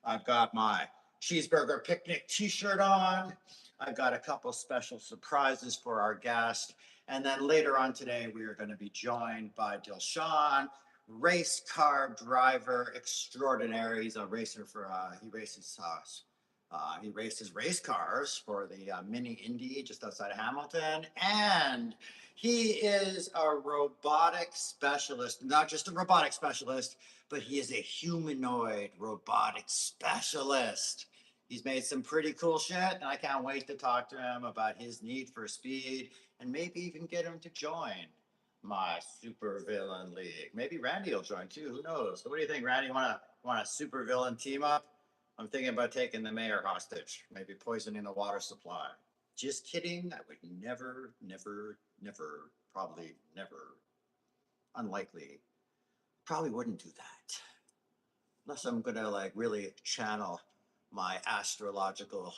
I've got my Cheeseburger Picnic t-shirt on. I've got a couple special surprises for our guest. And then later on today, we are going to be joined by Dilshan, race car driver extraordinaire. He's a racer for, he races race cars for the Mini Indy just outside of Hamilton. And he is a robotic specialist, not just a robotic specialist, but he is a humanoid robotic specialist. He's made some pretty cool shit, and I can't wait to talk to him about his need for speed and maybe even get him to join my super villain league. Maybe Randy will join too. Who knows? So what do you think, Randy? Want a super villain team up? I'm thinking about taking the mayor hostage, maybe poisoning the water supply. Just kidding. I would never, probably never, unlikely, probably wouldn't do that. Unless I'm gonna like really channel my astrological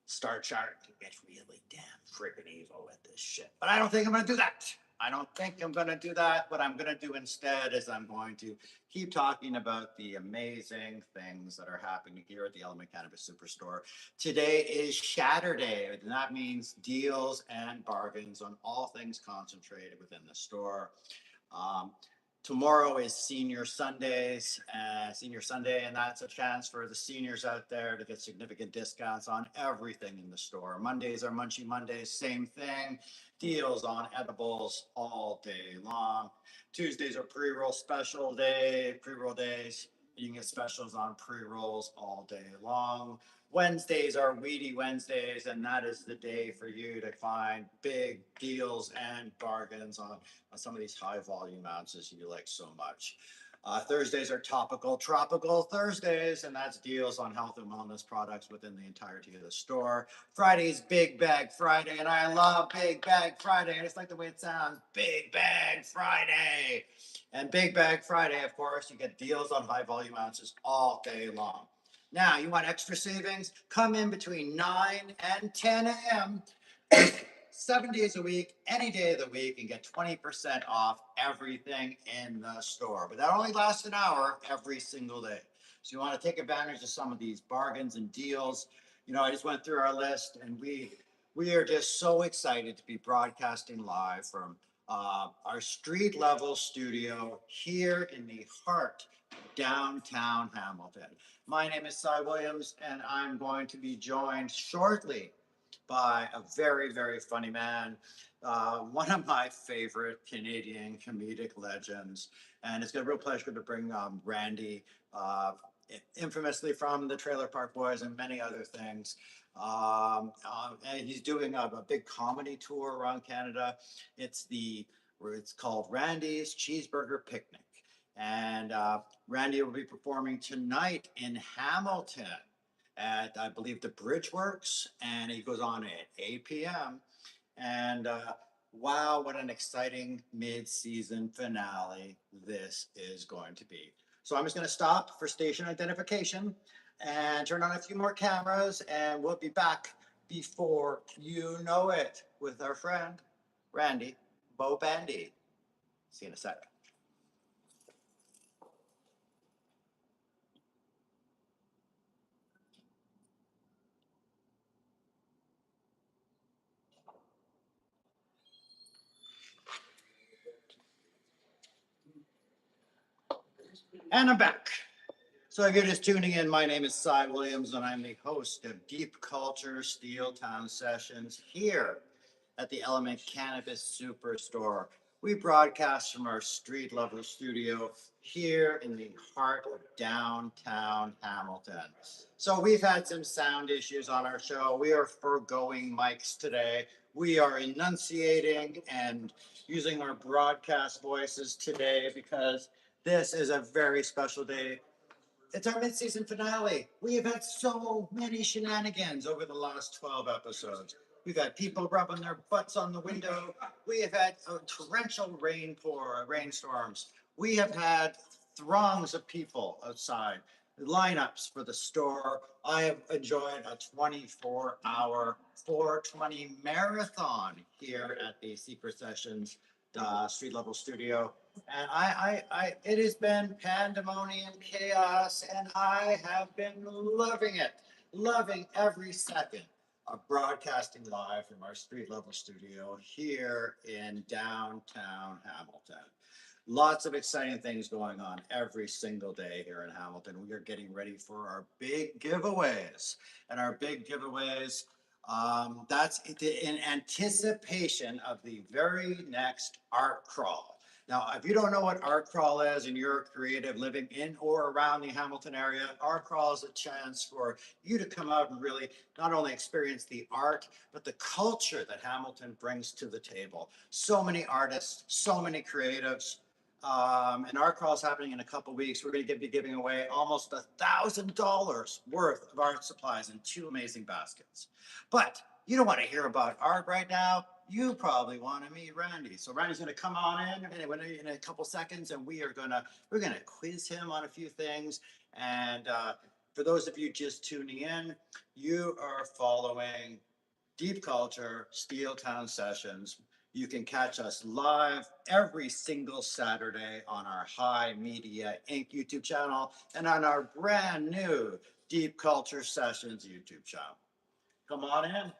star chart to get really damn freaking evil with this shit. But I don't think I'm gonna do that. I don't think I'm gonna do that. What I'm gonna do instead is I'm going to keep talking about the amazing things that are happening here at the Element Cannabis Superstore. Today is Saturday, and that means deals and bargains on all things concentrated within the store. Tomorrow is Senior Sunday, and that's a chance for the seniors out there to get significant discounts on everything in the store. Mondays are Munchie Mondays, same thing. Deals on edibles all day long. Tuesdays are pre-roll days. You can get specials on pre-rolls all day long. Wednesdays are Weedy Wednesdays, and that is the day for you to find big deals and bargains on some of these high volume ounces you like so much. Thursdays are tropical Thursdays, and that's deals on health and wellness products within the entirety of the store. Friday's Big Bag Friday, and I love Big Bag Friday. I just like the way it sounds, Big Bag Friday. And Big Bag Friday, of course, you get deals on high volume ounces all day long. Now, you want extra savings? Come in between 9 and 10 a.m. 7 days a week, any day of the week, and get 20% off everything in the store. But that only lasts an hour every single day. So you want to take advantage of some of these bargains and deals. You know, I just went through our list, and we are just so excited to be broadcasting live from our street level studio here in the heart of downtown Hamilton. My name is Cy Williams, and I'm going to be joined shortly by a very, very funny man, one of my favorite Canadian comedic legends. And it's a real pleasure to bring Randy, infamously from the Trailer Park Boys and many other things. And he's doing a big comedy tour around Canada. It's called Randy's Cheeseburger Picnic. And Randy will be performing tonight in Hamilton at, I believe, the Bridgeworks, and he goes on at 8 p.m. And wow, what an exciting mid-season finale this is going to be. So I'm just going to stop for station identification and turn on a few more cameras, and we'll be back before you know it with our friend Randy Bo Bandy. See you in a sec. And I'm back. So if you're just tuning in, my name is Cy Williams, and I'm the host of Deep Culture Steel Town Sessions here at the Element Cannabis Superstore. We broadcast from our street level studio here in the heart of downtown Hamilton. So we've had some sound issues on our show. We are foregoing mics today. We are enunciating and using our broadcast voices today because this is a very special day. It's our mid-season finale. We have had so many shenanigans over the last 12 episodes. We've had people rubbing their butts on the window. We have had torrential rainstorms. We have had throngs of people outside, lineups for the store. I have enjoyed a 24-hour 420 marathon here at the Secret Sessions street level studio. And it has been pandemonium, chaos, and I have been loving it, loving every second of broadcasting live from our street level studio here in downtown Hamilton. Lots of exciting things going on every single day here in Hamilton. We are getting ready for our big giveaways, and our big giveaways, that's in anticipation of the very next art crawl. Now, if you don't know what Art Crawl is and you're a creative living in or around the Hamilton area, Art Crawl is a chance for you to come out and really not only experience the art, but the culture that Hamilton brings to the table. So many artists, so many creatives. And Art Crawl is happening in a couple weeks. We're going to be giving away almost $1,000 worth of art supplies in 2 amazing baskets. But you don't want to hear about art right now. You probably want to meet Randy. So Randy's going to come on in a couple seconds, and we're going to quiz him on a few things. And for those of you just tuning in, you are following Deep Culture Steel Town Sessions. You can catch us live every single Saturday on our High Media Inc. YouTube channel and on our brand new Deep Culture Sessions YouTube channel. Come on in.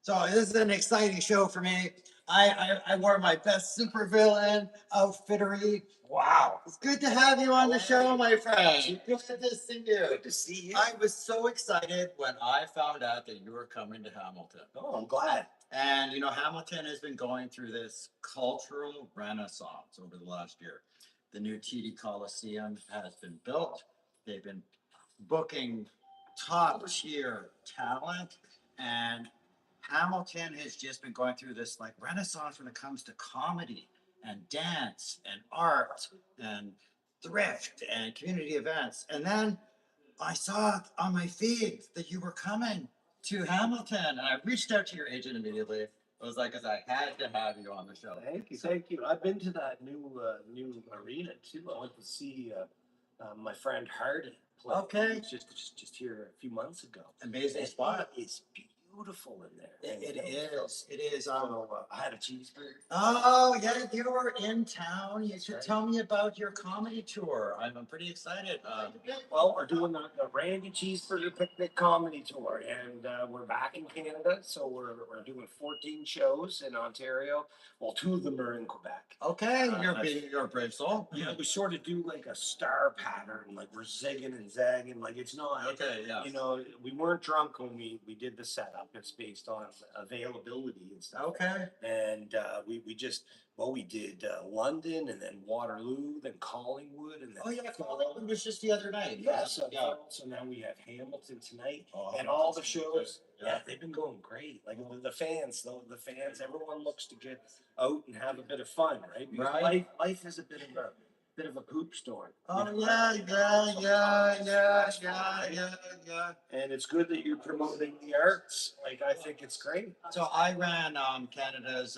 So this is an exciting show for me. I wore my best supervillain outfittery. Wow. It's good to have you on the show, my friend. Good to see you. Good to see you. I was so excited when I found out that you were coming to Hamilton. Oh, I'm glad. And you know, Hamilton has been going through this cultural renaissance over the last year. The new TD Coliseum has been built. They've been booking top tier talent, and Hamilton has just been going through this like renaissance when it comes to comedy and dance and art and thrift and community events. And then I saw on my feed that you were coming to Hamilton, and I reached out to your agent immediately. I was like, 'cause I had to have you on the show. Thank you, thank you. I've been to that new arena too. I went to see my friend Hardy play. Okay. He was just here a few months ago. Amazing And spot. It's beautiful in there. It is. It is. So, I had a cheeseburger. Oh, yeah, you were in town. You should tell me about your comedy tour. I'm pretty excited. Well, we're doing the Randy Cheeseburger Picnic Comedy Tour, and we're back in Canada. So we're doing 14 shows in Ontario. Well, 2 of them are in Quebec. Okay, you're a brave soul. Yeah, we sort of do like a star pattern, like we're zigging and zagging. Like it's not, Okay, yeah. you know, we weren't drunk when we did the setup. It's based on availability and stuff. Okay. And we just, well, we did London and then Waterloo, then Collingwood, and then. Oh yeah, Collingwood was just the other night. Yeah, so, yeah. so now we have Hamilton tonight, Oh, and all the Hamilton's shows. good. Yeah, they've been going great. Like the fans, the fans, everyone looks to get out and have a bit of fun, right? Because Right. life is a bit of bit of a poop store. Oh, you know? yeah. And it's good that you're promoting the arts. Like, I think it's great. So I ran Canada's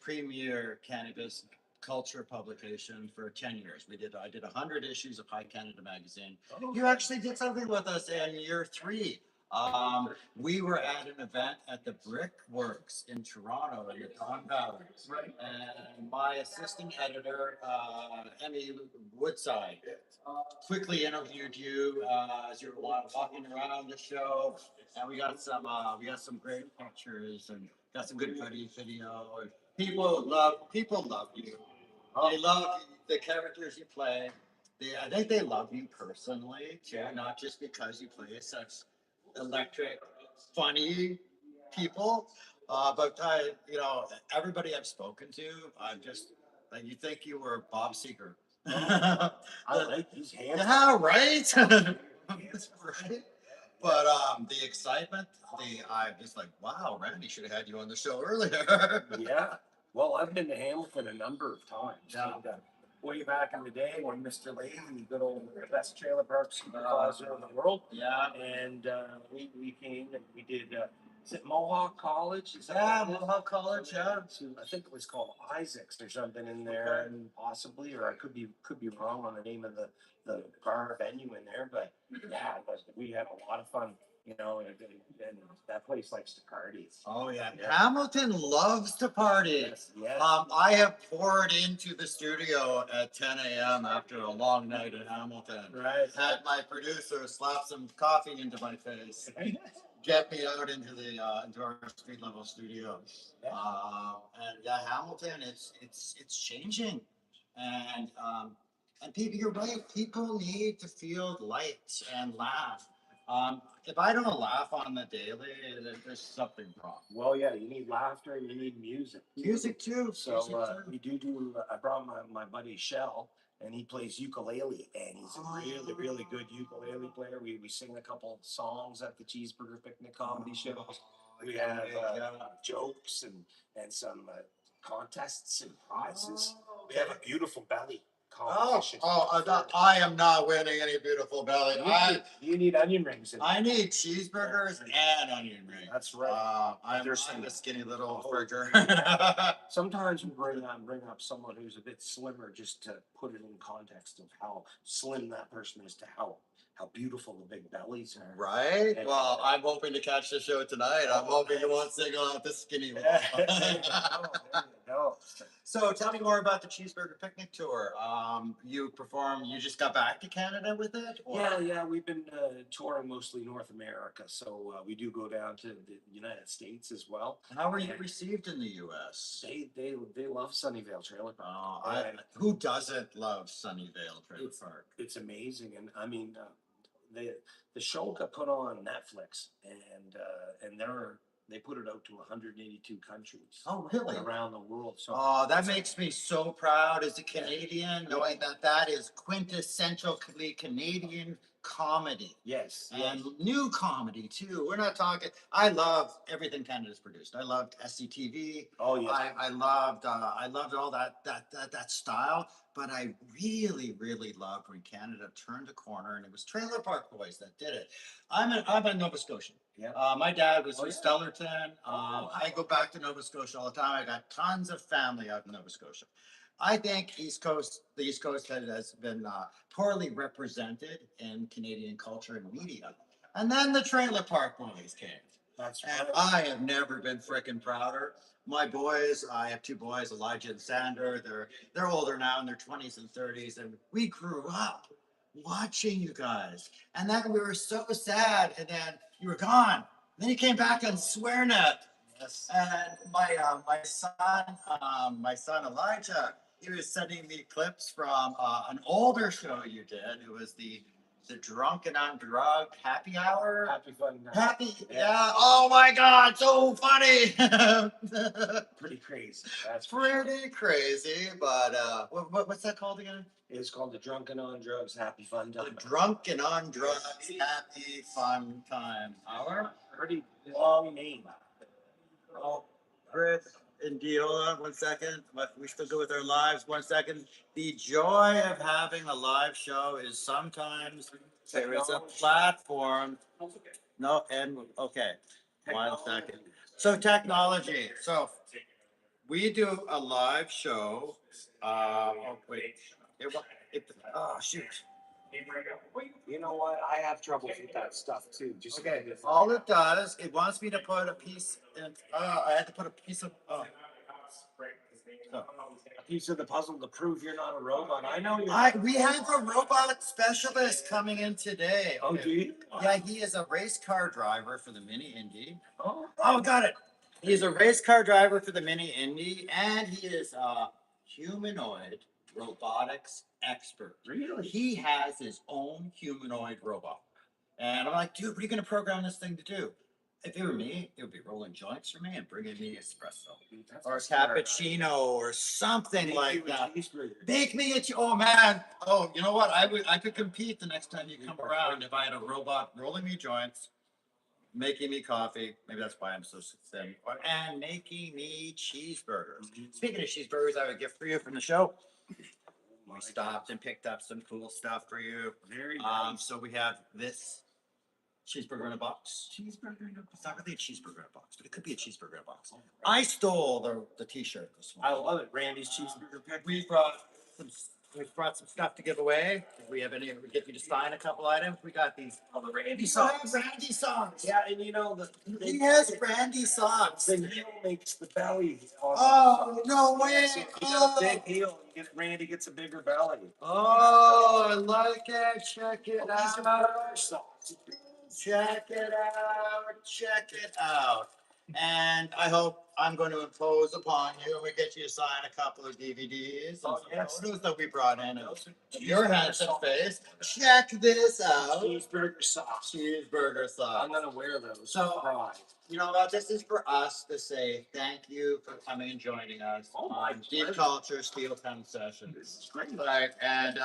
premier cannabis culture publication for 10 years. I did 100 issues of High Canada magazine. You actually did something with us in year 3. We were at an event at the Brickworks in Toronto in the Don Valley. Right. And my assistant editor, Emmy Woodside, quickly interviewed you as you were walking around the show, and we got some great pictures and got some good video. And people love you. They love the characters you play. I think they love you personally too, not just because you play such electric, funny people. But everybody I've spoken to, I'm just like, you think you were Bob Seger. I like these hands. Yeah, right. Right. But the excitement, I'm just like, wow, Randy should have had you on the show earlier. Yeah. Well, I've been to Hamilton a number of times. Yeah. And, way back in the day when Mr. Leahy, good old best trailer park supervisor in the world, Yeah. and we came and we did. Is it Mohawk College? Is that Yeah, what it is? Mohawk College, yeah. So I think it was called Isaacs or something in there, and possibly, or I could be wrong on the name of the bar venue in there, but yeah, we had a lot of fun, and that place likes to party. Oh yeah. Yeah. Hamilton loves to party. Yes. I have poured into the studio at 10 a.m. after a long night in Hamilton. Right. Had my producer slap some coffee into my face, get me out into our street level studio. And yeah, Hamilton, it's changing, and people, you're right. People need to feel light and laugh. If I don't laugh on the daily, there's something wrong. Well, yeah, you need laughter and you need music. Music too. So music too. we do. I brought my buddy Shell, and he plays ukulele, and he's a really good ukulele player. We sing a couple songs at the Cheeseburger Picnic comedy shows. We have jokes and some contests and prizes. We have a beautiful belly competition. I am not winning any beautiful belly. You need onion rings. I need cheeseburgers and onion rings. That's right. I'm a skinny little burger. Sometimes we bring up someone who's a bit slimmer just to put it in context of how slim that person is to how beautiful the big bellies are. Right? Well, I'm hoping to catch the show tonight. I'm hoping to want to single out the skinny one. No. So tell me more about the Cheeseburger Picnic Tour. You just got back to Canada with it? Or? Yeah, we've been touring mostly North America, so we do go down to the United States as well. How were you received in the U.S.? They love Sunnyvale Trailer Park. Who doesn't love Sunnyvale Trailer Park? It's amazing, and I mean, the show got put on Netflix, and they put it out to 182 countries. Oh, really? Around the world. So that makes me so proud as a Canadian, knowing that is quintessentially Canadian comedy. Yes. And new comedy too. We're not talking. I love everything Canada's produced. I loved SCTV. Oh yes. I loved all that style. But I really, really loved when Canada turned a corner, and it was Trailer Park Boys that did it. I'm a Nova Scotian. Yeah. My dad was from Stellarton. I go back to Nova Scotia all the time. I got tons of family out in Nova Scotia. I think the East Coast has been poorly represented in Canadian culture and media. And then the Trailer Park Boys came. That's And right. I have never been frickin' prouder. My boys, I have 2 boys, Elijah and Sander. They're older now in their 20s and 30s, and we grew up watching you guys. And then we were so sad, and then you were gone. And then you came back on SwearNet. Yes. And my son Elijah, he was sending me clips from an older show you did. It was the Drunk and Undrugged Happy Hour. Happy fun. Yeah. Oh my God, so funny. Pretty crazy. That's Pretty crazy, but what's that called again? It's called the Drunken on Drugs Happy Fun Time. The Drunk and on Drugs Happy Fun Time Hour. Pretty long name. Oh, Chris, hold on 1 second. We still go with our lives. 1 second. The joy of having a live show is sometimes there is a platform. No, and okay. 1 second. So technology. So we do a live show. Oh wait. Oh shoot. You know what? I have troubles with that stuff too. Just Okay, all it does, it wants me to put a piece in, I had to put a piece of, so. a piece of the puzzle to prove you're not a robot. I know you're. We have a robot specialist coming in today. Oh, do you? Yeah, he is a race car driver for the Mini Indy. Oh, Got it. He's a race car driver for the Mini Indy, and he is a humanoid robotics expert. really? He has his own humanoid robot. And I'm like, dude, what are you going to program this thing to do? If it were me, it would be rolling joints for me and bringing me espresso or cappuccino or something like that. Bake me a oh man. Oh, you know what? I could compete the next time you come around if I had a robot rolling me joints, making me coffee. Maybe that's why I'm so thin. And making me cheeseburgers. Speaking of cheeseburgers, I have a gift for you from the show. We stopped and picked up some cool stuff for you. Very nice. So we have this cheeseburger in a box. Cheeseburger in a It's not really a cheeseburger in a box, but it could be a cheeseburger in a box. I stole the t-shirt this I one. love it. Randy's cheeseburger pick. We brought some stuff to give away. If we have any, we get you to sign a couple items. We got these. Oh, the Randy You socks. have Randy socks. Yeah, and you know He has Randy socks. the heel makes the belly. On Oh, the no socks. way. So if you got a big heel, Randy gets a bigger belly. Oh, I like it. Check it These are out. our socks. Check it out. Check it out. And I hope I'm going to impose upon you and we get you to sign a couple of DVDs and Oh, some yes. photos that we brought in. Those are Your handsome face. Check this out. cheeseburger socks. Cheeseburger sauce. I'm gonna wear those. So- Pride. You know what? This is for us to say thank you for coming and joining us Oh, my on Deep pleasure. Culture Steel Town Session. This is great. Right, and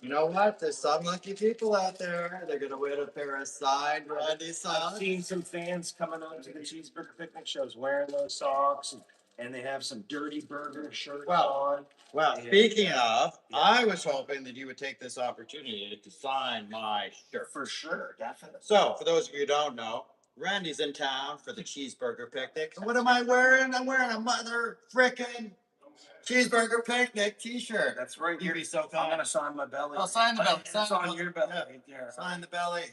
you know what? There's some lucky people out there. They're gonna win a pair of signed Randy I've socks. seen some fans coming on to the cheeseburger picnic shows wearing those socks, and they have some dirty burger shirts Well, on. Well, Yeah. speaking of, Yeah. I was hoping that you would take this opportunity to sign my shirt. For sure, definitely. So, for those of you who don't know, Randy's in town for the cheeseburger picnic. And what am I wearing? I'm wearing a mother frickin' cheeseburger picnic t-shirt. That's right. You'd be so I'm kind. gonna sign my belly. I'll sign the belly. It's Sign the on belly. your belly Yeah. right there. Sign the belly.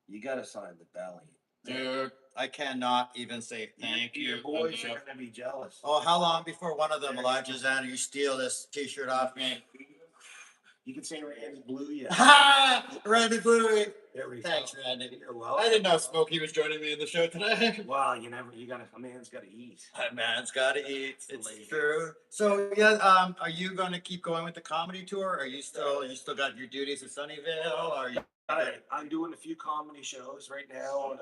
You gotta sign the belly. Dude, I cannot even say thank you. Your boys are gonna be jealous. Oh, how long before one of them, Elijah Zana, you steal this t-shirt off me? You can say Randy blew you. Ha! Randy Bluey. There we go. Thanks, Randy. You're welcome. I didn't know Smokey was joining me in the show today. Well, a man's gotta eat. A man's gotta eat. It's Lady. true. So yeah, are you gonna keep going with the comedy tour? Are you still got your duties in Sunnyvale? Are you? I'm doing a few comedy shows right now.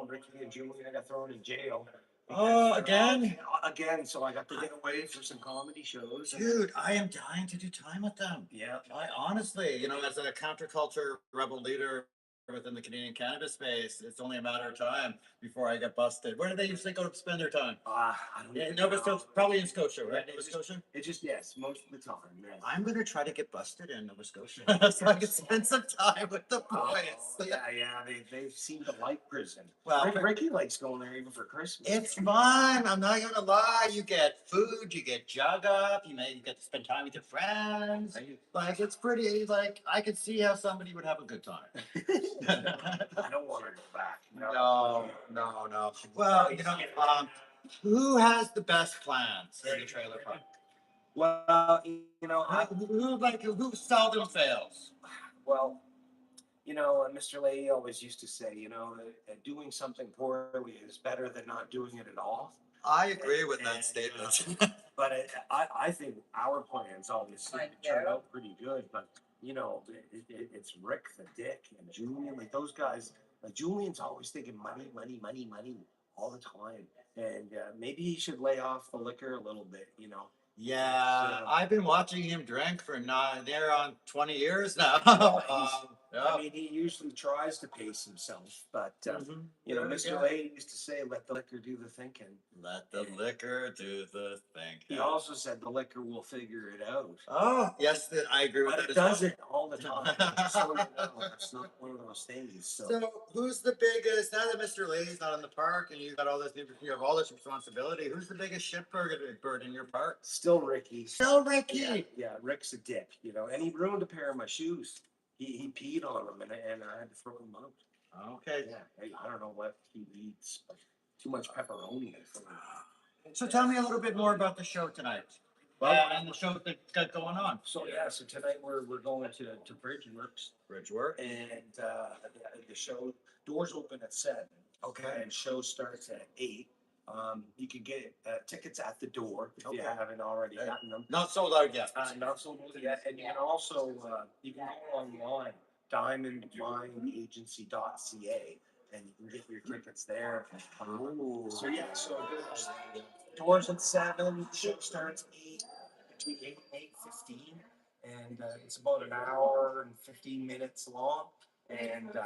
Ricky and Julian got thrown in jail. Oh, again? Again, so I got to get away for some comedy shows. Dude, I am dying to do time with them. Yeah. I honestly, as a counterculture rebel leader within the Canadian cannabis space, it's only a matter of time before I get busted. Where do they usually go to spend their time? I don't Yeah, even Nova know. Scotia, probably in Scotia, right? Yeah, Nova Scotia. It's just, yes, most of the time. Yeah. I'm gonna try to get busted in Nova Scotia so I can spend some time with the boys. Yeah, they seem to like prison. Well, Ricky likes going there even for Christmas. it's fun. I'm not gonna lie. You get food, you get jug up, you get to spend time with your friends. Like it's pretty. Like I could see how somebody would have a good time. I don't want to go back. No. Well, who has the best plans in the trailer park? Well, Who seldom fails? well, Mr. Leahy always used to say, that doing something poorly is better than not doing it at all. I agree with that And, statement. But I think our plans always seem to turn out pretty good. But it's Rick, the Dick, and Julian. Like those guys. Like Julian's always thinking money all the time. And maybe he should lay off the liquor a little bit. Yeah, So- I've been watching him drink for they're on 20 years now. I mean, he usually tries to pace himself, but, Mhm. you know, Yeah, Mr. yeah. Lay used to say, let the liquor do the thinking. Let the liquor do the thing. He also said the liquor will figure it out. Oh, yes, I agree with But that it as well. doesn't all the time. Just so you know, it's not one of those things. So So who's the biggest, now that Mr. Lee's not in the park and you got all this, you have all this responsibility, who's the biggest bird in your park? still Ricky. Still Ricky. Yeah, Rick's a dick, you know, and he ruined a pair of my shoes. He peed on them and I had to throw them out. Okay. Yeah, I don't know what he eats, but too much pepperoni for him. So tell me a little bit more about the show tonight. And the show that got going on. So yeah, so tonight we're going to Bridgeworks Bridgework. and the show doors open at 7. Okay. And show starts at 8. You can get tickets at the door if you Okay. haven't already Okay. gotten them. Not sold out yet. Not so much yet, and you can also you can go online diamondmineagency.ca and you can get your tickets there. So yeah, so doors at 7, show starts 8, between 8 and 8:15, and it's about an hour and 15 minutes long. And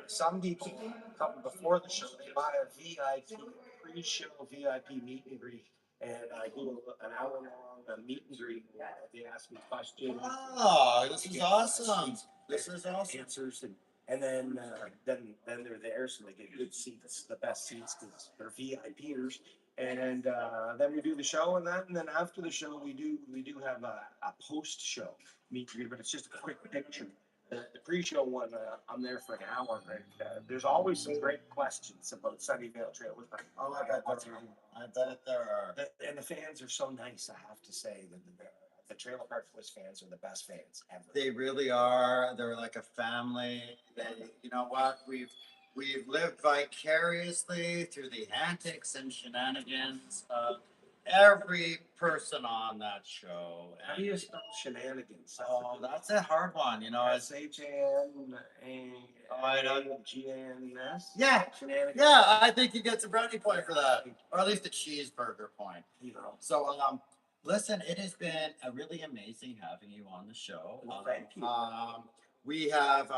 some people come before the show, they buy a VIP pre-show VIP meet and greet, and I do an hour long meet and greet. They ask me questions. Oh, this is awesome. This is awesome. Answers and then they're there, so they get good seats, the best seats because they're VIPers. And then we do the show, and then after the show, we do have a post show meet and greet, but it's just a quick picture. The pre-show one, I'm there for an hour. Right? There's always some great questions about Sunnyvale Trail. Oh, I bet there are. And the fans are so nice. I have to say that the Trailer Park Boys fans are the best fans ever. They really are. They're like a family. They, you know what? We've lived vicariously through the antics and shenanigans of every person on that show. How do you spell shenanigans? Oh, that's a hard one. You know, it's I don't- SHANAGNS? yeah, Shenanigans. yeah. I think you get a brownie point for that, or at least a cheeseburger point. You know. So, listen, it has been a really amazing having you on the show. Well, thank you. We have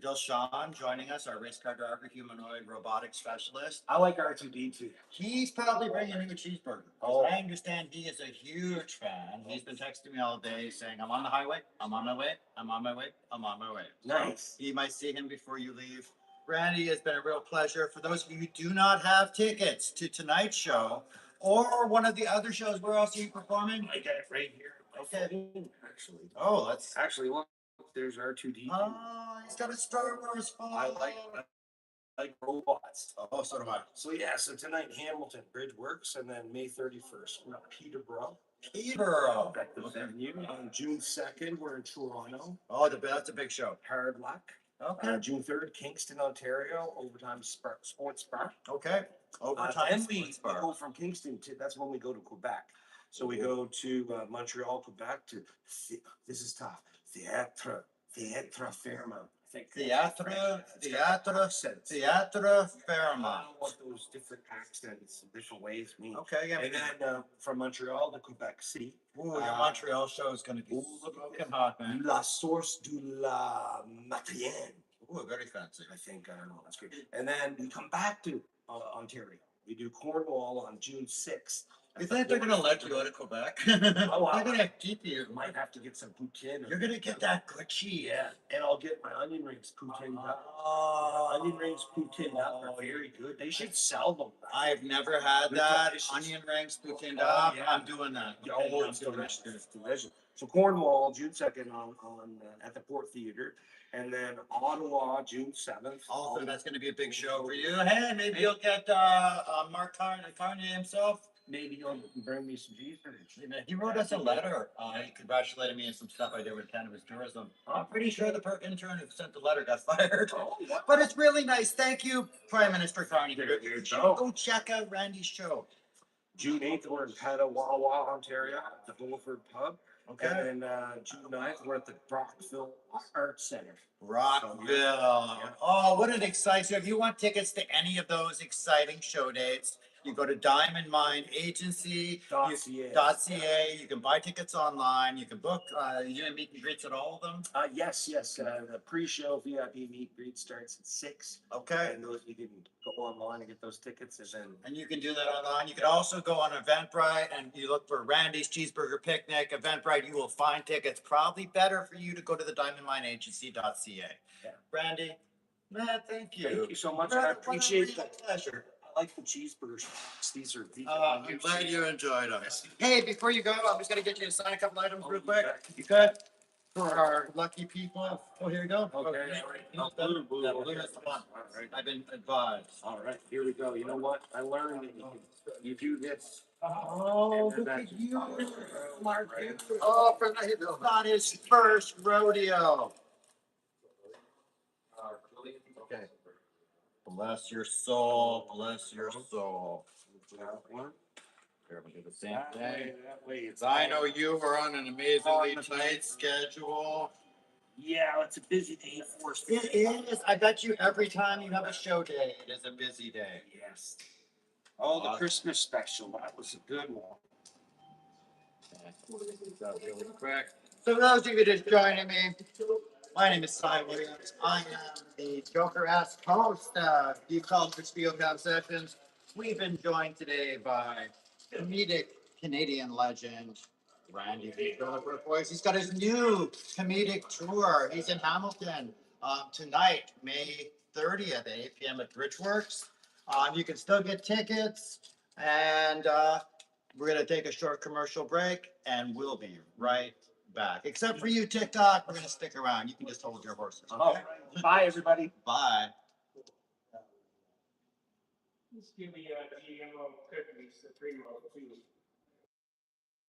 Dilshan joining us, our race car driver, humanoid robotic specialist. I like R2D2. He's probably bringing you a cheeseburger. Oh. I understand he is a huge fan. He's been texting me all day saying, I'm on the highway, I'm on my way, I'm on my way, I'm on my way. Nice. You might see him before you leave. Randy, it's been a real pleasure. For those of you who do not have tickets to tonight's show or one of the other shows, where else are you performing? I got it right here. Okay. Actually. Oh, let's. Actually, look, there's R2D2. Oh, he's got a Star Wars phone. I like robots. Oh, so do I. So yeah, so tonight Hamilton Bridgeworks, and then May 31st we're at Peterborough. Peterborough. At the venue. On June 2nd we're in Toronto. Oh, that's a big show. Hard Luck. Okay. June 3rd, Kingston, Ontario, Overtime Sports Bar. Okay. Overtime And we Sports Bar. go from Kingston to, that's when we go to Quebec. So we go to Montreal, Quebec to, this is tough, Theatre Fairmont. I think. Theatre Accents. Theatre I don't Fairmont. know what those different accents, different ways mean. Okay, yeah. And then from Montreal to Quebec City. Ooh, your Montreal show is gonna be Ooh, look at smoking hot, man. La Source de la Matrienne. Ooh, very fancy. I think, I don't know, that's great. And then we come back to Ontario. We do Cornwall on June 6th. You think they're gonna let you out of Quebec? wow. They're gonna keep you. You might have to get some poutine. You're gonna get that good cheese. Yeah, and I'll get my onion rings poutine up. Oh, Onion rings poutine up are very good. They should sell them. I've never had They're that. delicious. Onion rings, poutine Oh, up. yeah. I'm doing that. Oh, it's delicious. It's delicious. So Cornwall, June 2nd on at the Port Theatre, and then Ottawa, June 7th. Also, that's gonna be a big show for you. Hey, maybe you'll get Mark Carney himself. Maybe you'll bring me some cheeseburgers. He wrote us a letter. He congratulated me on some stuff I did with Cannabis Tourism. I'm pretty sure the intern who sent the letter got fired. But it's really nice. Thank you, Prime Minister Carney. Go check out Randy's show. June 8th, we're in Petawawa, Ontario, at the Bulford Pub. Okay. And June 9th, we're at the Brockville Arts Center. Rockville. Oh, what an exciting! So if you want tickets to any of those exciting show dates, You go to Diamond Mine Agency. .ca. You can buy tickets online. You can book. You can meet and greets at all of them. Yes, the pre-show VIP meet and greet starts at 6. Okay. And those, you can go online and get those tickets and then. And you can do that online. You can also go on Eventbrite and you look for Randy's Cheeseburger Picnic, Eventbrite. You will find tickets. Probably better for you to go to the diamondmineagency.ca. Yeah. Randy, man, thank you. Thank you so much. What I a appreciate real that. pleasure. I like the cheeseburgers. These are. I'm glad you enjoyed them. Hey, before you go, I'm just gonna get you to sign a couple items real quick. You You could? For our lucky people. Oh, here you go. Okay. Blue. Yeah, blue is the one. I've been advised. All right, here we go. You know what? I learned that you do this. Oh, look at you, Mark. Oh, it's not his first rodeo. Okay. Bless your soul, bless your soul. Here, we'll do the same thing. I know you were on an amazingly tight schedule. Yeah, it's a busy day for us. It is. I bet you every time you have a show day, it is a busy day. Yes. Oh, the Christmas special. That was a good one. Really quick. So for those of you just joining me, my name is Cy Williams. I am the Joker-esque host of Deep Culture Spiel Cap Sessions. We've been joined today by comedic Canadian legend Randy Philip Boys. He's got his new comedic tour. He's in Hamilton tonight, May 30th at 8 p.m. at Bridgeworks. You can still get tickets, and we're gonna take a short commercial break, and we'll be right back. Except for you, TikTok, we're gonna stick around. You can just hold your horses. Oh, Okay? bye, everybody. Bye. Just give me, GMO cookies, the 3-year-old, please.